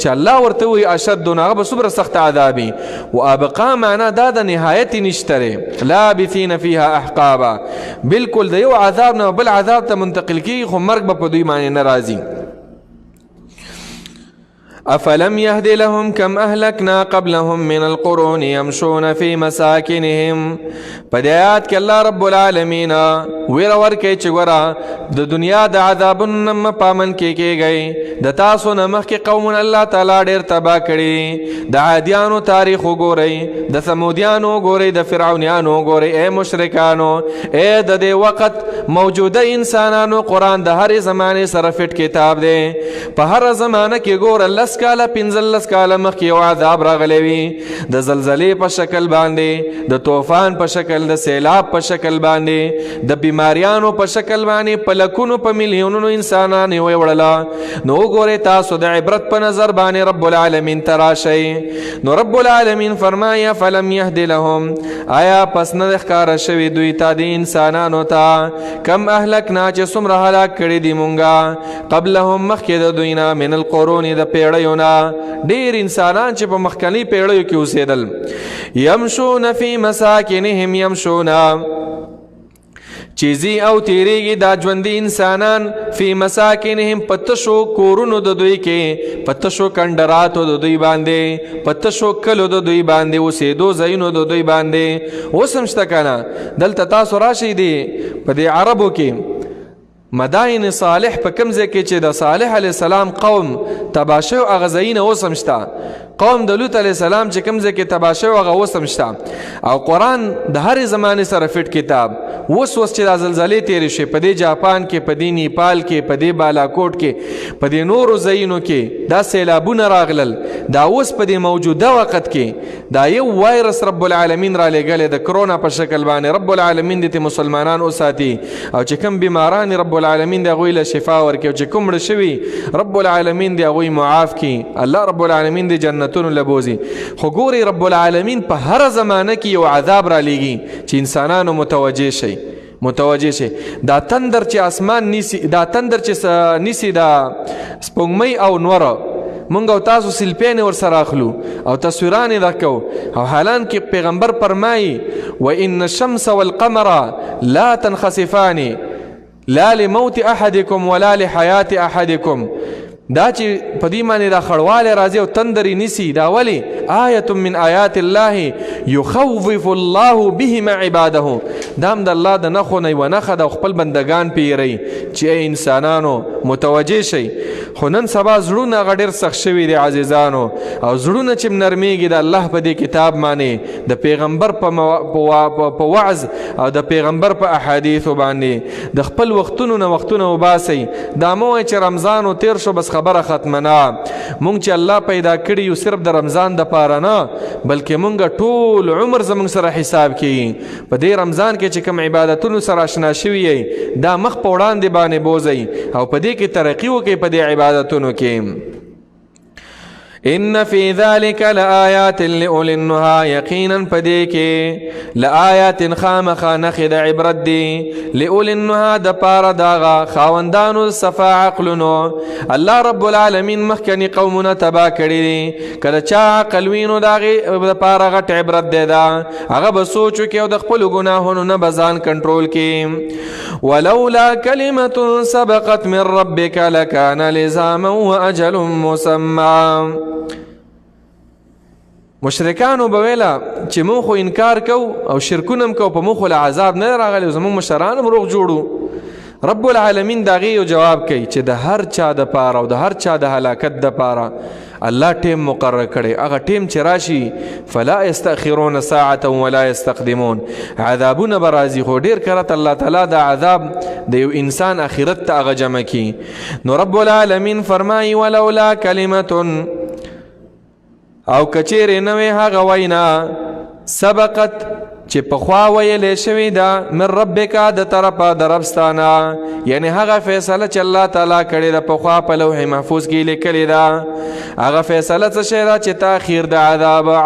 چې الله ورته وایي اشد نو هغه به څومره سخت عذابي. و ابقا معنا دا د نهایت نشته لابثین فیها احقابا بالکل د یو عذاب نه بل عذاب ته منتقل کیږي خو مرګ به په دوی باندې نه راځي. افلم يهد لهم كم اهلكنا قبلهم من القرون يمشون في مساكنهم. په دې آیات کې الله رب العالمین ویره ورکوي چې ګوره د دنیا د عذابونو نه پامن کېږئ. د تاسو نه مخکې قومونه الله تعالی ډېر تباه کړي. د عادیانو تاریخ وګورئ د ثمودیانو وګورئ د فرعونیانو وګورئ. ای مشرکانو ای د دې وخت موجوده انسانانو قرآن د هرې زمانې سره فټ کتاب دی. په هره زمانه کې ګوره 10 کاله 15 کاله مخکې یو عذاب راغلی وي د زلزلې په شکل باندې د طوفان په شکل د سیلاب په شکل باندې د بیماریانو په شکل باندې په لکونو په میلیونونو انسانان یې ویوړله. نو وګورئ تاسو د عبرت په نظر باندې رب العالمین ته راشئ. نو رب العالمین فرمایي فلم یهد لهم آیا پس نه ښکاره شوي دوی ته د انسانانو ته کم اهلکنا چې څومره هلاک کړي دي مونږه قبلهم مخکې د دوی نه من القرون د پیړیو ډیر انسانان چې په مخکنی پیړیو کې اوسېدل. یمشون فی مساکنهم یمشون چیزی او تیریږي دا ژوندي انسانان فی مساکنهم په تشو کورونو د دوی کې په تشو کندراتو د دوی باندې په تشو کلو د دوی باندې اوسېدو ځایونو د دوی باندې. اوس هم شته که نه دلته تاسو راشئ دی په دې عربو کې مدائن صالح په کوم ځای کې چې د صالح علیه السلام قوم تباه شوي هغه ځایونه اوس هم شته. قوم د لوط علیه السلام چې کوم ځای کې تباه شوي هغه اوس هم شته. او قرآن د هرې زمانې سره فټ کتاب. اوس چې دا زلزلې تېرې شوې په دې جاپان کې په دې نیپال کې په دې بالاکوټ کې په دې نورو ځایونو کې دا سیلابونه راغلل دا اوس په دې موجوده وخت کې دا یو وایرس رب العالمین را لېږلی د کرونا په شکل باندې. رب العالمین دې مسلمانان وساتي او چې کوم بیماران رب العالمین دې هغوی له شفا ورکړي او چې کوم مړه شوي رب العالمین دې هغوی معاف کړي. الله رب العالمین دې جنتونو له بوځي. خو ګورئ رب العالمین په هره زمانه کې یو عذاب را لیږي چې انسانانو متوجه شي. دا تندر چې اسمان نیسي دا تندر چې نیسي دا سپوږمۍ او نوره مونږ او تاسو سلپین ورسره اخلو او تصویران یې راکو. او حالان کې پیغمبر فرمایي وان الشمس والقمر لا تنخسفان لا لموت احدكم ولا لحیات احدكم. دا چې په دې باندې دا خړواله راځي او تندري نسی دا ولی آیت من آیات الله یخوف الله بهم عباده. دام د الله د نخو نه و نخه د خپل بندگان پیری چې انسانانو متوجه شي. خو نن سبا زړونه غډیر سخت شوي دي عزیزانو او زړونه چې نرمیږي د الله په دې کتاب باندې د پیغمبر په وعظ او د پیغمبر په احادیث باندې د خپل وختونه وباسي. دا مو چې رمضان او تیر شو بس خبره ختمه نه. مونږ چې الله پیدا کړي یو صرف د رمضان د پاره نه بلکې مونږ ټول عمر زمونږ سره حساب کوي. په دې رمضان کې چې کوم عبادتونو سره آشنا شوي یې دا مخ په وړاندې باندې بوځئ او په دې کې ترقي وکړئ په دې عبادتونو کې. ان فی ذلک لآیات لأولی النهی، یقینا پدې کې لآیات خامخا نښې د عبرت دی لأولی النهی د پاره داغه خاوندانو صفا عقلونو. الله رب العالمین مخکنی قومونه تبا کړي دي، کله چا عقل وینو د هغې دپاره غټ عبرت دی دا، هغه به سوچ وکړي او د خپلو ګناهونو نه به ځان کنټرول کړي. ولولا کلمة سبقت من ربک لکان لزاما واجل مسمى. مشرکانو به ویله چې مونږ خو انکار کوو او شرکونه هم کوو، په مونږ خو له عذاب نه راغلی، زمونږ مشران هم روغ جوړو. رب العالمین د هغې یو جواب کوي چې د هر چا دپاره او د هر چا د هلاکت دپاره الله ټیم مقرر کړی، هغه ټیم چې راشي فلا یستأخرون ساعة ولا یستقدمون. عذابونه به راځي خو ډېر کرت الله تعالی د عذاب د یو انسان اخرت ته هغه جمع کي. نو رب العالمین فرمایي ولولا کلمة، او کچیرې نه وې هغه وینا سبقت چې پخوا ویلې شوې ده من ربک د طرفه د ربستانه، یعنی هغه فیصله چې الله تعالی کړې ده پخوا په لوح محفوظ کې لیکلې ده، هغه فیصله څه شی ده چې تاخیر د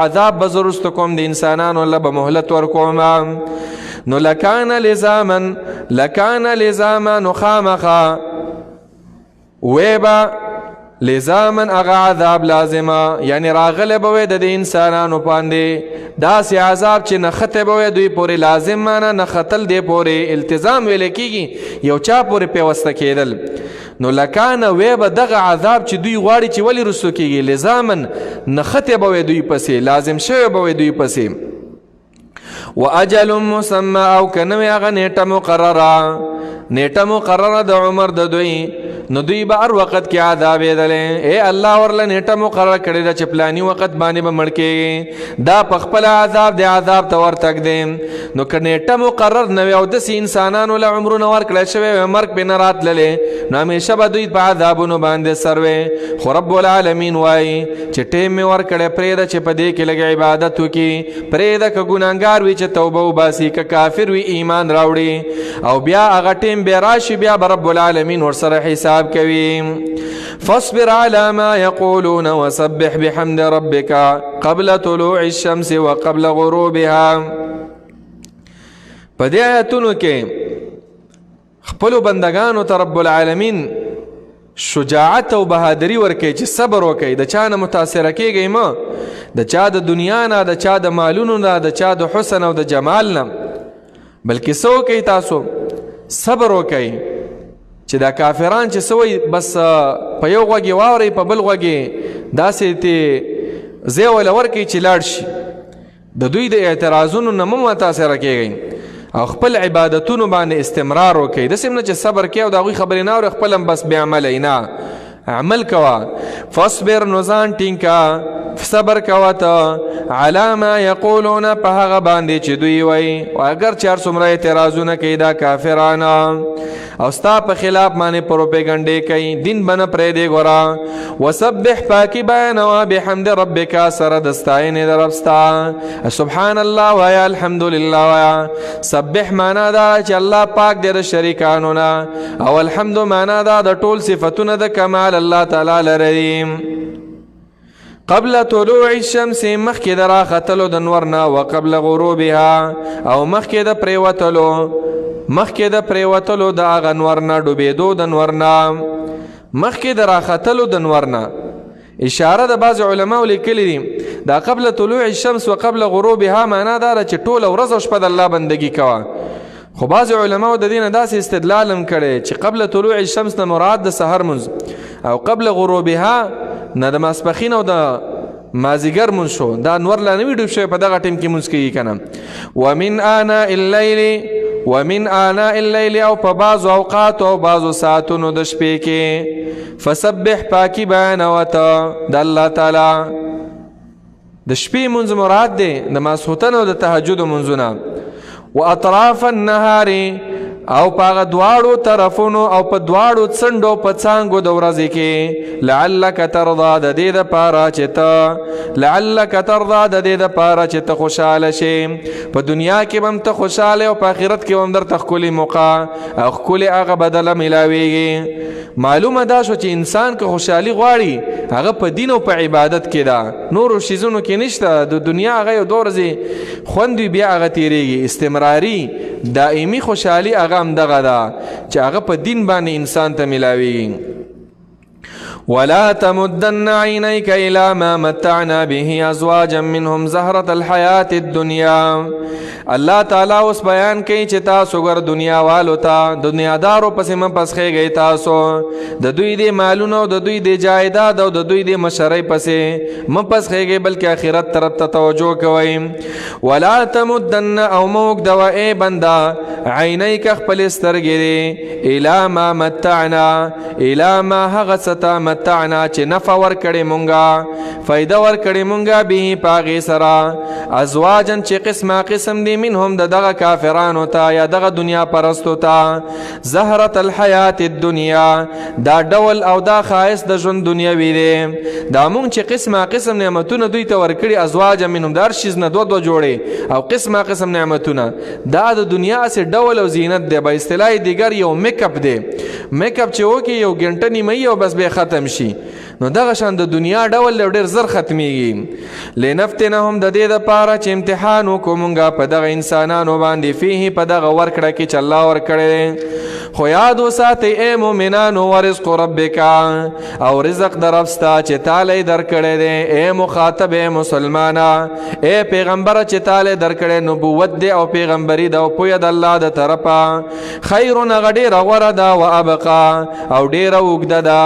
عذاب به زه وروسته کوم، د انسانانو له به مهلت ورکوم. نو لکان لزاما نو خامخا ویبه لزامن اغا عذاب لازمه، یعنی راغله به د انسانانو باندې داسې عذاب چې نخته به دوی پورې لازم مانه نختل دی پورې التزام ویل کېږي یو چا پورې پیوسته کېدل. نو لکانه وی به دغه عذاب چې دوی غواړي چې ولې رسو کېږي لزامن نخته به دوی پسې لازم شوی به دوی پسې. واجل مسمى، او کنه هغه نیټه مقرره د عمر د دوی، نو دوی به هر وخت کې عذاب یېدلې. ای الله ورله نیټه مقرره کړې ده چې پلاني وخت باندې به مړ کېږي، دا په خپل عذاب د عذاب ته ورتګ دی. نو که نیټه مقرر نه وي او داسې انسانانو له عمرونه ورکړی شوی وی مرګ پرې نه راتللی، نو همیشه به دوی په عذابونو باندې سر وی. خو رب العالمین وایي چې ټیم مې ورکړی پرېږده چې په دې کې لږ عبادت وکړي، پرېږده که ګناهګار وي چې توبه وباسي، که کافر وي ایمان راوړي، او بیا هغه ټیم بیا راشي بیا به رب العالمین ورسره حساب کوي. فاصبر على ما يقولون وسبح بحمد ربك قبل طلوع الشمس وقبل غروبها. په دې آیتونو کې خپلو بندگانو ته رب العالمین شجاعت او بهادری ورکوي چې صبر وکړي، د چا نه متاثره کېږئ مه، د چا د دنیا نه، د چا د مالونو نه، د چا د حسن او د جمال نه، بلکې څه وکئ تاسو صبر وکئ. چې دا کافران چې سوی بس په یو غوږې واورئ په بل غوږې داسې تې ځای وله ورکئ چې لاړ شي، د دوی د اعتراضونو نه مه متاثره کېږئ او خپل عبادتونو باندې استمرار وکئ. داسې نه چې صبر کوې او د هغوی خبرې نه اورئ خپل هم بس بې عمله نه عمل کوه. فاصبر نو ځان ټینګ که، صبر کوه ته علی ما یقولون په هغه باندې چې دوی وایي، اگر چې هر څومره اعتراضونه کوي دا کافران او ستا په خلاف باندې پروپیګنډې کوي، دین به نه پرېږدې ګوره. وسبح پاکي بیانوه بحمد ربک سره د ستاینې د رب ستا، سبحان الله وایه، الحمدلله وایه. سبح معنا دا چې الله پاک دی د شریکانو نه، او الحمد معنا دا د ټول صفتونه د کمال الله تعالی لري. قبل طلوع الشمس مخکې د راختلو د نور نه، وقبل غروبها او مخکې د پریوتلو د هغه نور نه، ډوبېدو د نور نه، مخکې د راختلو د نور نه. اشاره د بعض علماء لیکلي دي دا قبل طلوع الشمس وقبل غروبها معنا دا چې ټوله ورځ او شپه د الله بندګي کوه. خو بعض علماء د دې نه داسې استدلال هم کړی چې قبل طلوع الشمس نه مراد د سحر منځ او قبل غروبها نه د ماسپښین او د مازیګر مونځ شو، دا نور لا نه وي ډوب شوی، په دغه ټیم کې مونځ کېږي که نه. ومن آناء الليل او په بعضو اوقاتو او بعضو ساعتونو د شپې کې. فسبح پاکي بیانوه ته د الله تعالی. د شپې مونځ مراد دی د ماسخوتن او د تهجد مونځونه. واطراف النهار او پاغه دواړو طرفونو او په دواړو څنډو په څانګو د ورځې کې لعلک ترضا د دې دپاره چې ته لعلک ترضا د دې دپاره چې ته خوشحاله شې په دنیا کې به هم ته خوشحاله او په آخرت کې به هم درته ښکلې موقع او ښکلې هغه بدله میلاویږي معلومه دا شو چې انسان که خوشحالي غواړي هغه په دین او په عبادت کې ده نورو شیزونو کې نشته د دنیا هغه یو دو ورځې خوند وي بیا هغه تیریږي استمراري دائمی خوشحالی هغه هم دغه ده چې هغه په دین باندې انسان ته ملاویږي ولا تمدن عينيك إلى ما متعنا به أزواجا منهم زهرة الحياة الدنيا الله تعالی اوس بیان کوي چې تاسو ګر دنیا والو ته دنیادارو پسې مپس خېږئ تاسو د دوی د مالونو د دوی د جایداد او د دوی د مشرۍ پسې مپس خېږئ بلکې آخرت طرف ته توجه کوئ ولا تمدن او موږ دوا ای بنده عینیک خپل سترګې دي الی ما متعنا الی ما هغه څه متعنا چې نفع ورکړې مونږه فایده ورکړې مونږه به پاغې سره ازواجن چې قسمه قسم دي منهم دغه کافرانو ته یا دغه دنیا پرستو ته زهرت الحیات الدنیا دا ډول او دا خاص د ژوند دنیاوي دی دا مونږ چې قسمه قسم نعمتونه دوی ته ورکړي ازواج منهم دار شیز نه دو جوړي او قسمه قسم نعمتونه دا د دنیا سه ډول او زینت دی به اصطلاح دیگر یو میک اپ دی میک اپ چې وکي یو غنټه نیمه او بس به ختم شي نو دغه شان د دنیا ډول ډېر زر ختميږي لنفتنهم د دې لپاره چې امتحان وکومږه په دغه انسانانو باندې فيه په دغه ورکړه کې چې الله ورکړي خو یاد وساتئ اے مؤمنانو ورزق ربک او رزق درفستا چې تعالی درکړي دی اے مخاطب اے مسلمانا اے پیغمبر چې تعالی درکړي نبوت دی او پیغمبري دا او پوی د الله د طرفه خیر غډیر غوړه دا او ابقا او ډیر وګده دا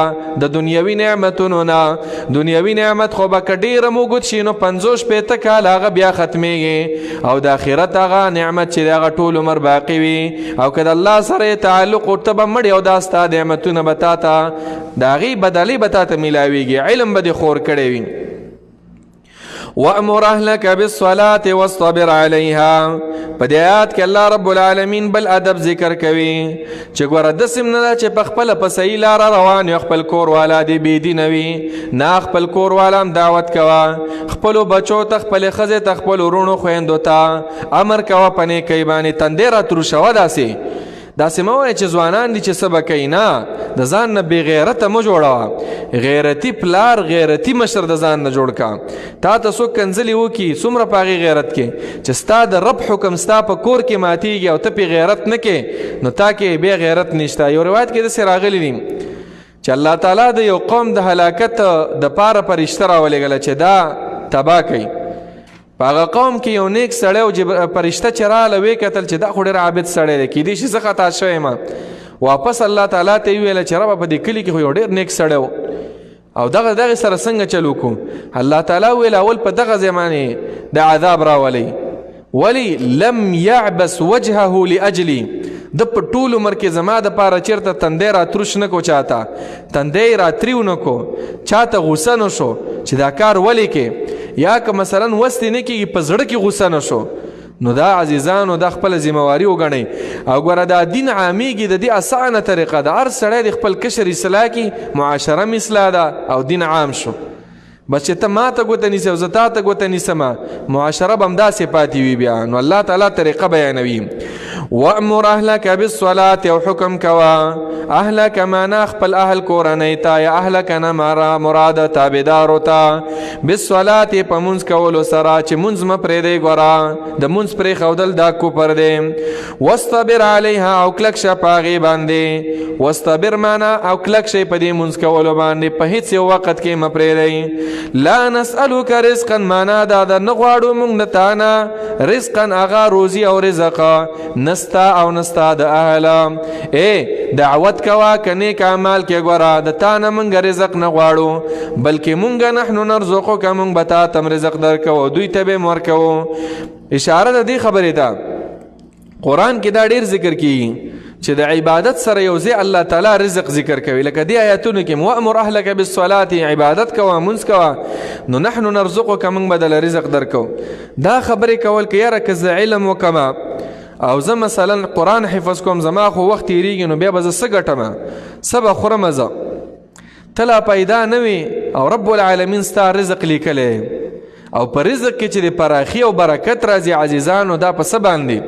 د دنیوي نعمتونو نه دنیوي نعمت خو به ډیر موجود شي نو 50 پته کال هغه بیا ختميږي او د آخرت هغه نعمت چې هغه ټول عمر باقی وي او کله الله سره تعلق ورته مړ او دا ستاسو نعمتونه بتاته داغي بدلی بتاته ملاويږي علم به خور کړي وي وأمر أهلك بالصلاة واصطبر عليها په آیات کې الله رب العالمین بل ادب ذکر کوي چې ګوره داسې نه ده چې په خپله په صحیح لاره روان یو خپل کور والا دې بېدینه وي نه خپل کور والا هم دعوت کوه خپلو بچو ته خپلې ښځې ته خپلو وروڼو خویندو ته امر کوه په نیکۍ باندې تندې راتروشوه داسې مه وایه چې ځوانان دي چې څه به کوي نه د ځان نه بې غیرته مه جوړوه غیرتي پلار غیرتي مشر د ځان نه جوړ کا تا ته څوک کنځلې وکړي څومره په هغې غیرت کې چې ستا د رب حکم ستا په کور کې ماتېږي او ته پې غیرت نه کې نو تا کې بیا غیرت نشته یو روایت کې داسې راغلی دي چې الله تعالی د یو قوم د هلاکت دپاره فرشته راولېږله چې دا تباه کوي په هغه قوم کې یو نیک سړی او فرشته چې راغله ویې کتل چې دا خو ډېر عابد سړی دی کیدای شي زه خطا شوی یم واپس الله تعالی ته یې ویله چې ربه په دې کلي کې خو یو ډېر نیک سړی و او دغه سره څنګه چل وکړو الله تعالی ویل اول په دغه ځای باندې د عذاب راولئ ولی لم یعبس وجهه لاجلي د په ټول عمر کې زما دپاره چېرته تندی راتروش نه کو چاته تندی راتریو نه کو چاته غوسه نه شو چې دا کار ولې کې یا که مثلا وستې نه کېږي په زړه کې غوسه نه شو نو دا عزیزانو دا خپل ذمہواری وګڼئ او ګوره دا دین عامیږي د دې اسانه طریقه ده هر سړی د خپل کشر اصلاح کړي معاشره م اصلاح ده او دین عام شو بس چې ته ما ته ګوته نیسې او زه تا ته ګوته نیسمه معاشره به همداسې پاتې وي بیا نو الله تعالی طریقه بیانوي وأمر أهلك بالصلاة او حکم کوا اهلک معنا خپل اهل کورنۍ ته یا اهلک نه مراد تابعدارو ته بالصلاة په مونځ کولو سره چې مونځ مه پرېږدئ ګوره د مونځ پرېښودل دا کفر دی واصطبر علیها او کلک شه په هغې باندې واصطبر معنا او کلک شئ په دې مونځ کولو باندې په هېڅ یو وخت کې مه پرېږدئ لا نسألک رزقا معنا دا ده نه غواړو مونږ نه تا نه رزقا هغه روزي او رزق نستا او نستا د اهل اے دعوت کوا که نیک اعمال کې ګوره د تا نه مونږ رزق نه غواړو بلکې مونږ نحنو نرزقو که مونږ به تا تم رزق درکوو دوی ته به م ورکوو اشاره د دې خبرې ته قرآن کې دا ډېر ذکر کیږي چې د عبادت سره یو ځای الله تعالی رزق ذکر کوي لکه دې آیاتونو کې وأمر اهلک بالصلاة عبادت کوه مونځ کوه نو نحنو نرزقو که مونږ به دله رزق درکو دا خبرې کول که یاره که زه علم وکمه او زه مثلا قرآن حفظ کوم زما خو وخت تیریږي نو بیا به زه څه ګټمه څه به خورمه زه ته لا پیدا نه وي او رب العالمین ستا رزق لیکلی او په رزق کې چې د پراخي او برکت راځي عزیزانو دا په څه باندې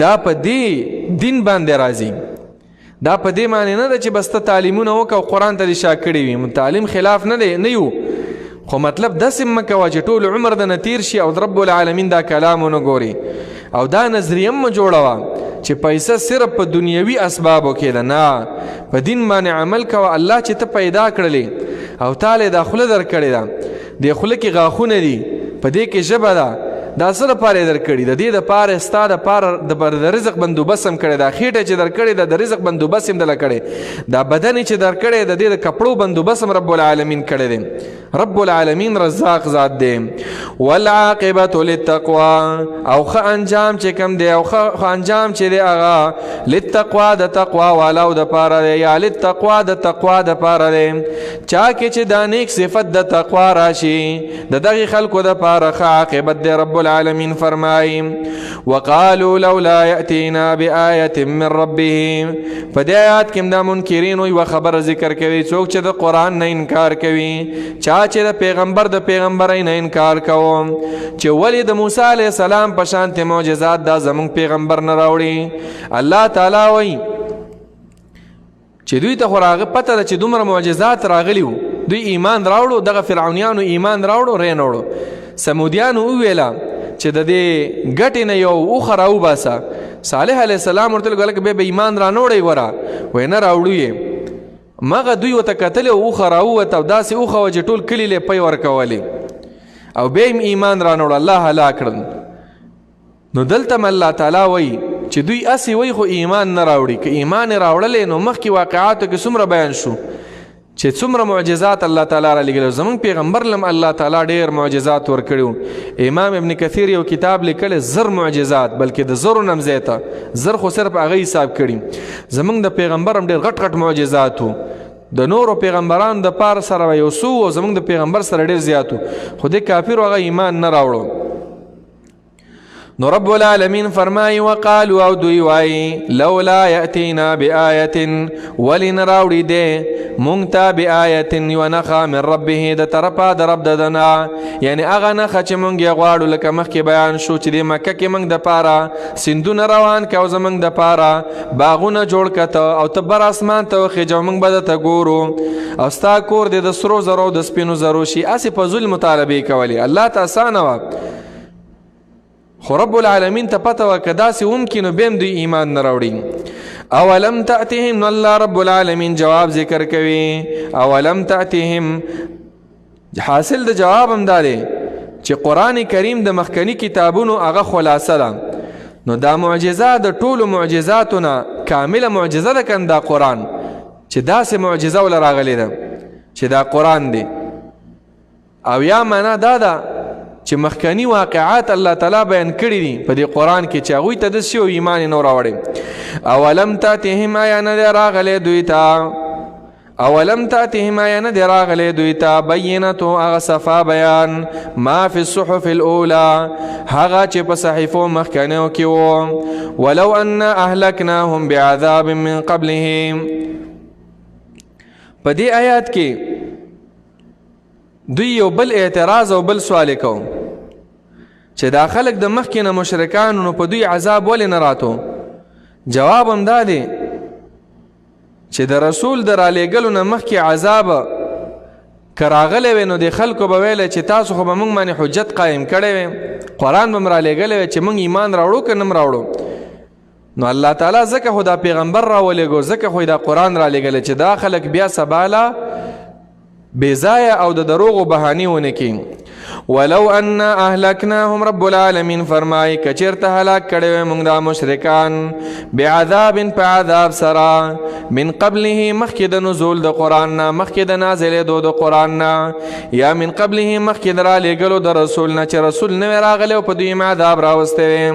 دا په دې دین باندې راځي دا په دې معنی نه ده چې بس ته تعلیمونه وکړه او قرآن ته دې شا کړي وي تعلیم خلاف نه یو خو مطلب داسې مه کوه چې ټول عمر د نه تیر شي او د رب العالمین دا کلام ونه ګوري او دا نظریه مه جوړوه چې پیسه صرف په دنیوي اسبابو کې ده نه په دین باندې عمل کوه الله چې ته پیدا کړلې او تاله دا خوله در کړې ده دې خوله کې غاښونه دي په دې کې ژبه ده دا څه لپاره در کړي د دې دپاره ستا دپاره د رزق بندوبست هم کړی دا خېټه چې در کړې ده د رزق بندوبست هم دله کړی دا بدن چې در کړی د دې د کپړو بندوبست هم رب العالمین کړی دی رب العالمین رزاق ذات دی والعاقبة للتقوى او ښه انجام چې کوم دی او ښه انجام چې دی هغه للتقوى د تقوا والاو دپاره دی یا للتقوى د تقوا دپاره دی چا کې چې دا نیک صفت د تقوا راشي د دغې خلکو دپاره ښه عاقبت دی رب العالمین فرمائی وقالوا لولا يأتينا بآية من ربه په دې آیات کې دا منکرین وي خبر ذکر کوي څوک چې د قرآن نه انکار کوي چا چې د پیغمبرۍ نه انکار کوو چې ولې د موسی علیه السلام په شانتې معجزات دا زموږ پیغمبر نه راوړي الله تعالی وایي چې دوی ته خو پته ده چې دومره معجزات راغلي وو دوی ایمان راوړو دغه فرعونیانو ایمان راوړو ری نه وړو سمودیانو وویله چې د دې ګټې نه یو اوښه راوباسه صالح علیه السلام ورته ویل که به ایمان را نه وړئ وره وایي نه راوړو یې مغه دوی ورته کتلې اوښه راووته او داسې اوښه وه چې ټول کلي یې پی ورکولې او بیا یې ایمان را نه وړو الله هلاک کړل نو دلته م الله تعالی وایي چې دوی اسې وایي خو ایمان نه راوړي که ایمان یې راوړلی نو مخکې واقعاتو کې څومره بیان شو چې څومره معجزات الله تعالی را لګلو زمونږ پیغمبر لم الله تعالی ډېر معجزات ورکړي امام ابن کثیر یو کتاب لیکلی زر معجزات بلکې د زرو نه هم زیاته زر خو صرف هغه حساب کړي زمونږ د پیغمبر هم ډېر غټ غټ معجزات و د نورو پیغمبرانو د پاره سره یو څو او زمونږ د پیغمبر سره ډېر زیات و خو دې کافرو هغه ایمان نه راوړو نو رب العالمین فرمائی وقالو او دوی وائی لولا یأتینا بآیت ولی نراوڑی دے مونگتا بآیت یو نخا من ربه د طرفا د رب ددنا یعنی اغا نخا چه مونگ یغوارو لکه مخ کی بیان شو چه دی مکه کی مونگ د پارا سندون روان که او زمونگ د پارا باغون جوڑ کتا او تبر اسمان تا خیجو مونگ بدتا گورو او ستا کور دی د سرو زرو د سپینو زرو شی اسی پا ظلم مطالبه کولی اللہ تا آسانوا خو رب العالمین ته پته وه که داسې ممکنو بیم دوی ایمان نه راوړي اولم تأتهم نو الله رب العالمین جواب ذکر کوي اولم تأتهم حاصل د جواب هم دا دی چې قرآن کریم د مخکنی کتابونو هغه خلاصه ده نو دا معجزه د ټولو معجزاتو نه کامله معجزه ده کنه دا قرآن چې داسې معجزه وله راغلی ده چې دا قرآن دی او یا معنا دا ده چې مخکنی واقعات الله تعالی بیان کړی دي په دې قرآن کې چې هغوی ته داسې یو ایمان یې نه راوړی اولم تأتهم آیا نه دی راغلی دوی ته اولم تأتهم آیا نه دی راغلی دوی ته بینتو هغه صفا بیان ما فی الصحف الاولی هغه چې په صحیفو مخکنیو کې و ولو انا اهلکناهم بعذاب من قبلهم په دې آیات کې دوی یو بل اعتراض او بل سوال کو چې دا خلک د مخکې نه مشرکانو نو په دوی عذاب ولې نه راتو جواب هم دا دی چې د رسول د رالیږلو نه مخکې عذاب که راغلی وی نو د خلکو به ویلی چې تاسو خو به موږ باندې حجت قایم کړی وی قرآن به م رالیږلی وی چې موږ ایمان راوړو که نه م راوړو نو الله تعالی ځکه خو دا پیغمبر راولېږو ځکه خو دا قرآن رالیږلی چې دا خلک بیا سباله بزایا او د دروغو بهانې ونه کړي ولو ان اهلکناهم رب العالمین فرمای کچرته هلاک کړي موږ دا مشرکان بعذاب فعذاب سرا من قبله مخکې د نزول د قرآن نه مخکې د نازلېدو د قرآن نه یا من قبله مخکې د رالیږلو د رسول نه چې رسول نوی راغلی او په دوی م عذاب راوستی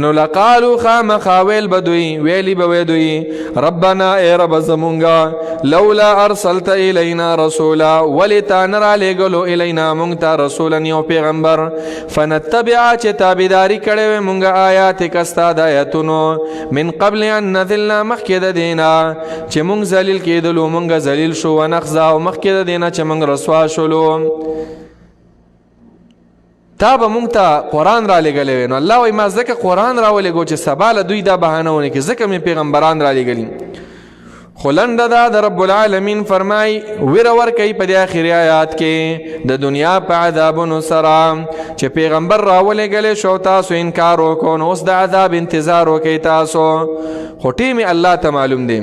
نو لقالو خامخا ویل به دوی ویلی به وی دوی ربنا ای رب زمونږه لولا ارسلت الینا رسولا ولی تا نه رالیږلو الینا موږ ته رسول رسولا یو پیغمبر فنتبع چې تابعداري کړې وي مونږ آیاتک ستا د آیاتونو من قبل ان نذل مخکې د دینا چې مونږ ذلیل کېدلو مونږ ذلیل شو ونخزا او مخکې د دینا چې مونږ رسوا شولو تا به مونږ ته قرآن را لېږلی نو الله وایي ما ځکه قرآن را ولېږو چې سبا له دوی دا بهانه ونه کړي ځکه مې پیغمبران را لېږلي خو لنډه ده د رب العالمین فرمای ویره ورکوي په دې آخري آیات کې د دنیا په عذابونو سره چې پیغمبر را ولېږلی شو تاسو انکار وکړو نو اوس د عذاب انتظار وکئ تاسو خو ټیم الله ته معلوم دی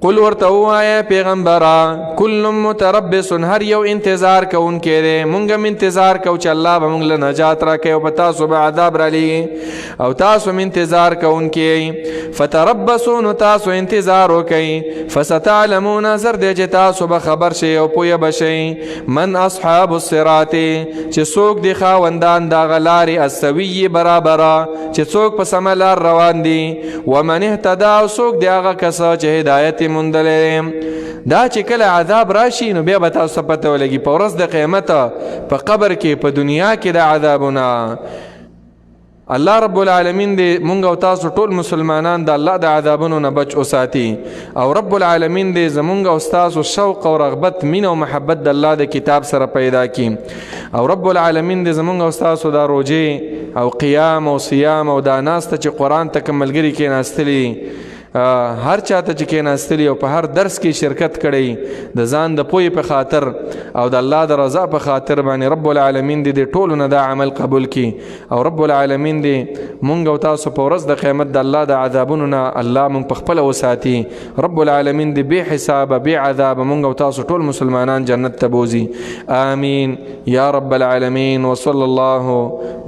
قل ورته ووایه پیغمبره کل متربص هر یو انتظار کوونکی دی مونږ هم انتظار کوو چې الله به مونږ له نجات راکوي او په تاسو به عذاب رالیږي او تاسو هم انتظار کوونکی فتربصوا نو تاسو انتظار وکئ فستعلمون زر دی چې تاسو به خبر شئ او پویه به شئ من اصحاب الصراط چې څوک دی خاوندان دغه لارې السوي برابره چې څوک په سمه لار روان دي ومن اهتدی او څوک دی هغه کسه چې هدایت موندلې دا چې کله عذاب راشي نو بیا به تاسو پته ولګي په ورځ د قیامت په قبر کې په دنیا کې د عذابونه الله رب العالمین دې مونږ او تاسو ټول مسلمانان د الله د عذابونو نه بچ وساتي او رب العالمین دې زمونږ او تاسو شوق او رغبت مینه او محبت د الله د کتاب سره پیدا کړي او رب العالمین دې زمونږ او تاسو د روزه او قیام او صیام او د ناسته چې قرآن ته ملګری کې ناستلي هر چاته چې کېناستلی او په هر درس کې شرکت کړی د ځان د پوهې په خاطر او د الله د رضا په خاطر باندې رب العالمین دې ټولو نه دا عمل قبول کړي او رب العالمین دې مونږ او تاسو په ورځ د قیامت د الله د عذابونو نه الله مونږ په خپله وساتي رب العالمین دې بې حسابه بې عذابه مونږ او تاسو ټول مسلمانان جنت ته بوزي آمین یا رب العالمین وصلی الله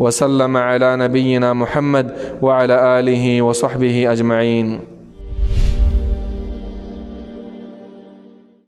وسلم علی نبینا محمد وعلى آله وصحبه اجمعین